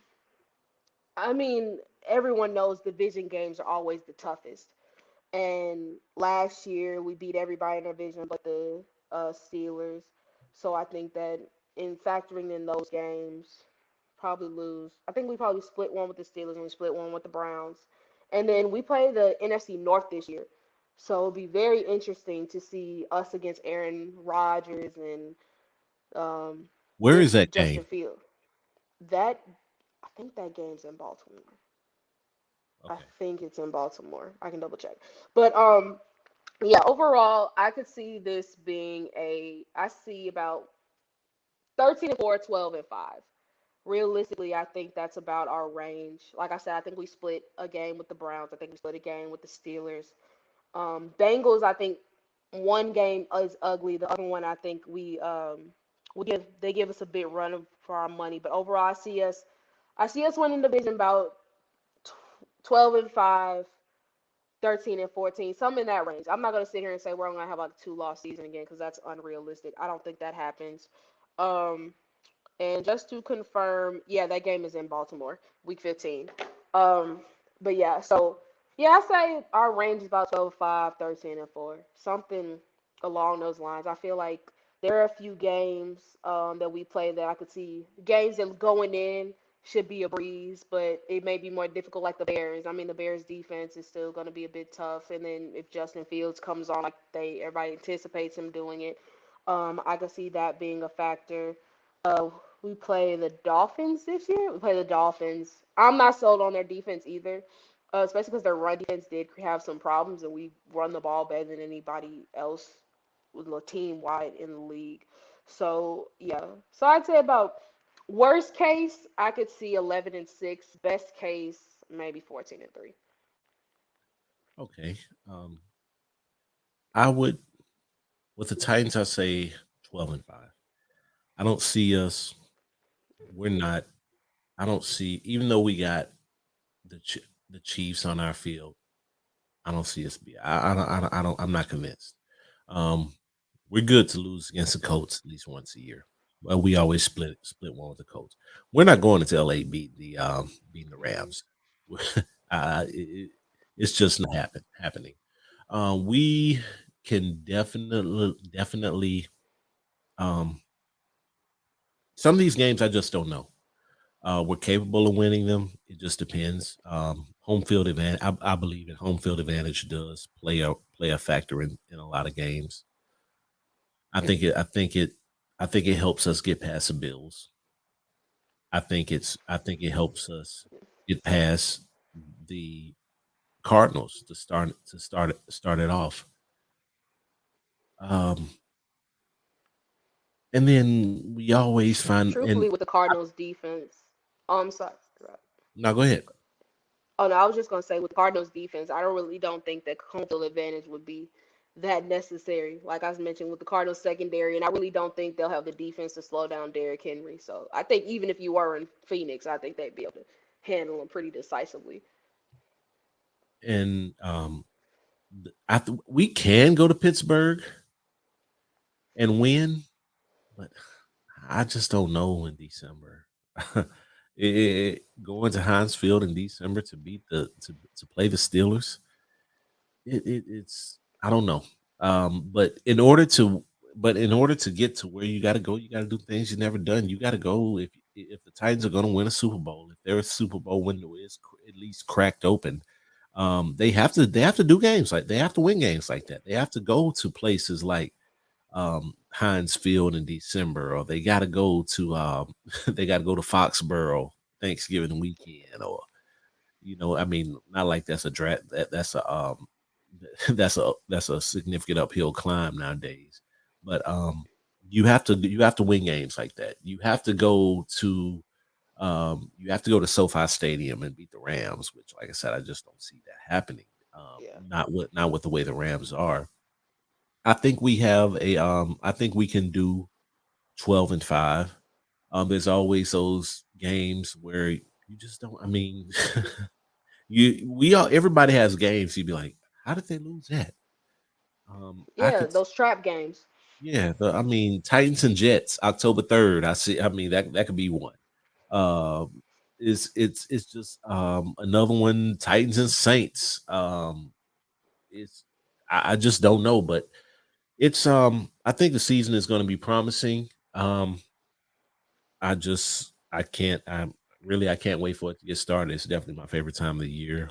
I mean, everyone knows division games are always the toughest. And last year we beat everybody in our division but the Steelers. So I think that in factoring in those games, probably lose. I think we probably split one with the Steelers and we split one with the Browns. And then we play the NFC North this year. So it'll be very interesting to see us against Aaron Rodgers and Where is that Justin game? Field. That I think that game's in Baltimore. I Okay. think it's in Baltimore. I can double check. But yeah, overall, I could see this being I see about 13 and 4, 12 and 5. Realistically, I think that's about our range. Like I said, I think we split a game with the Browns. I think we split a game with the Steelers. Bengals, I think one game is ugly. The other one, I think they give us a big run for our money. But overall, I see us winning the division about 12 and 5, 13 and 14, some in that range. I'm not gonna sit here and say we're gonna have like a 2-loss season again because that's unrealistic. I don't think that happens. Um, and just to confirm, yeah, that game is in Baltimore, week 15. Um, but yeah, so yeah, I say our range is about 12, 5, 13 and 4, something along those lines. I feel like there are a few games that we play that I could see games that going in should be a breeze, but it may be more difficult like the Bears. I mean, the Bears defense is still going to be a bit tough, and then if Justin Fields comes on like everybody anticipates him doing it, I could see that being a factor. Uh, we play the Dolphins this year. We play the Dolphins. I'm not sold on their defense either, especially because their run defense did have some problems, and we run the ball better than anybody else with the team wide in the league. So yeah, so I'd say about Worst case, I could see 11-6. Best case, maybe 14-3. Okay. I would with the Titans. I say 12-5. I don't see us. We're not. I don't see. Even though we got the Chiefs on our field, I don't see us be. I don't. I'm not convinced. Um, we're good to lose against the Colts at least once a year. Well, we always split one with the Colts. We're not going to LA beating the Hmm. Rams. It's just not happening. We can definitely um, some of these games I just don't know. We're capable of winning them. It just depends. Home field advantage. I believe in home field advantage does play a factor in a lot of games. I think it. I think it. I think it helps us get past the Bills. I think it helps us get past the Cardinals to start it off. Um, and then we always find and Truthfully, with the Cardinals defense, I'm sorry. now go ahead. Oh no, I was just gonna say with Cardinals defense, I don't really don't think that home field advantage would be that necessary. Like I mentioned with the Cardinals secondary, and I really don't think they'll have the defense to slow down Derrick Henry. So I think even if you were in Phoenix, I think they'd be able to handle him pretty decisively. And we can go to Pittsburgh and win, but I just don't know in December. Going to Heinz Field in December to beat to play the Steelers, it's I don't know. But in order to get to where you got to go, you got to do things you've never done. You got to go if the Titans are going to win a Super Bowl, if their Super Bowl window is at least cracked open, they have to do games like they have to win games like that. They have to go to places like Heinz Field in December, or they got to go to they got to go to Foxborough Thanksgiving weekend, or I mean, not like that's a draft that's a significant uphill climb nowadays. But you have to win games like that. You have to go to SoFi Stadium and beat the Rams, which, like I said, I just don't see that happening. Yeah. Not with the way the Rams are. I think we can do 12-5. There's always those games where you just don't. I mean, everybody has games. You'd be like, how did they lose that? I Yeah, could, those trap games. yeah. I mean, Titans and Jets, October 3rd. I see. I mean, that could be one. Um, it's just another one. Titans and Saints. It's I just don't know, but it's I think the season is going to be promising. I can't wait for it to get started. It's definitely my favorite time of the year.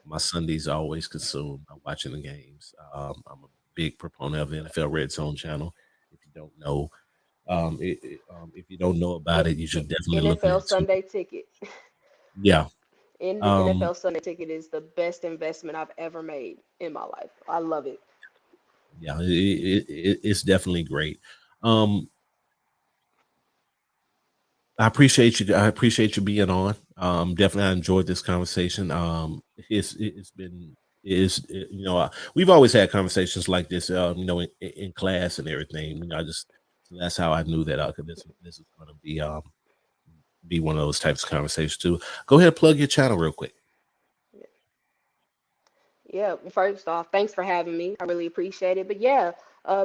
My Sundays are always consumed by watching the games. I'm a big proponent of the NFL Red Zone channel. If you don't know, if you don't know about it, you should definitely look NFL into it. Sunday Ticket. Yeah. In the Um, NFL Sunday Ticket is the best investment I've ever made in my life. I love it. yeah, it's definitely great. Um, I appreciate you being on. Definitely, I enjoyed this conversation. It's been is we've always had conversations like this. In class and everything. I just so that's how I knew that this is going to be one of those types of conversations too. Go ahead, plug your channel real quick. Yeah, first off, thanks for having me. I really appreciate it. But yeah,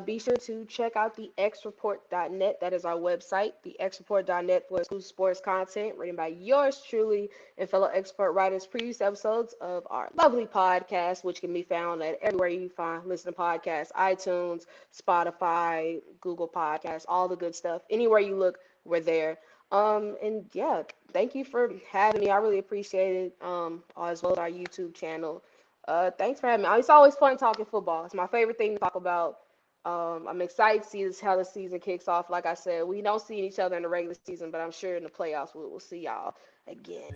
be sure to check out the xreport.net. That is our website, the xreport.net for exclusive sports content written by yours truly and fellow expert writers. Previous episodes of our lovely podcast, which can be found at everywhere you find listen to podcasts, iTunes, Spotify, Google Podcasts, all the good stuff. Anywhere you look, we're there. And yeah, thank you for having me. I really appreciate it. As well as our YouTube channel. Thanks for having me. It's always fun talking football. It's my favorite thing to talk about. I'm excited to see how the season kicks off. Like I said, we don't see each other in the regular season, but I'm sure in the playoffs we'll see y'all again.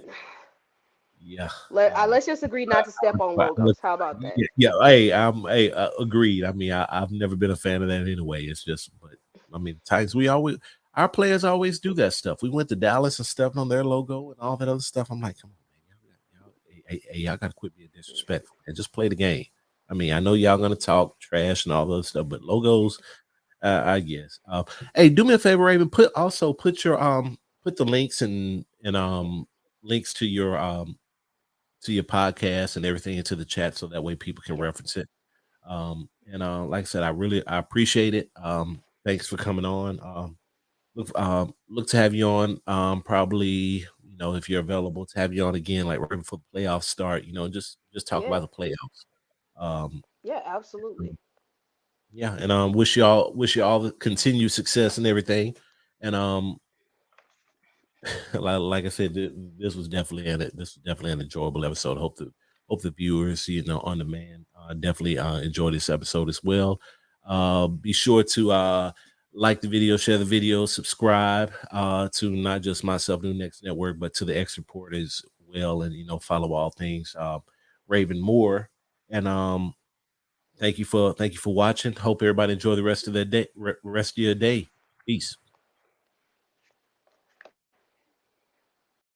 Yeah. Let's just agree not to step on Right, look, logos. How about that? yeah, yeah. Hey, agreed. I mean, I've never been a fan of that anyway. It's just, but I mean, Titans. We always. our players always do that stuff. We went to Dallas and stepped on their logo and all that other stuff. I'm like, come on, man, y'all got to quit being disrespectful and just play the game. I mean, I know y'all gonna talk trash and all those stuff, but logos, I guess. Hey, do me a favor, Raven. Put your put the links and links to your podcast and everything into the chat so that way people can Yes. reference it. Like I said, I appreciate it. Thanks for coming on. Look to have you on. Probably, if you're available, to have you on again, like right before the playoffs start. Just talk about Yeah. the playoffs. Um, Yeah, absolutely. yeah, and wish you all the continued success and everything. And like I said, this was definitely an enjoyable episode. Hope the viewers, on demand, definitely enjoy this episode as well. Be sure to like the video, share the video, subscribe to not just myself, New Next Network, but to the X Report as well, and follow all things Raven Moore. And thank you for watching. Hope everybody enjoy the rest of their day, rest of your day. Peace.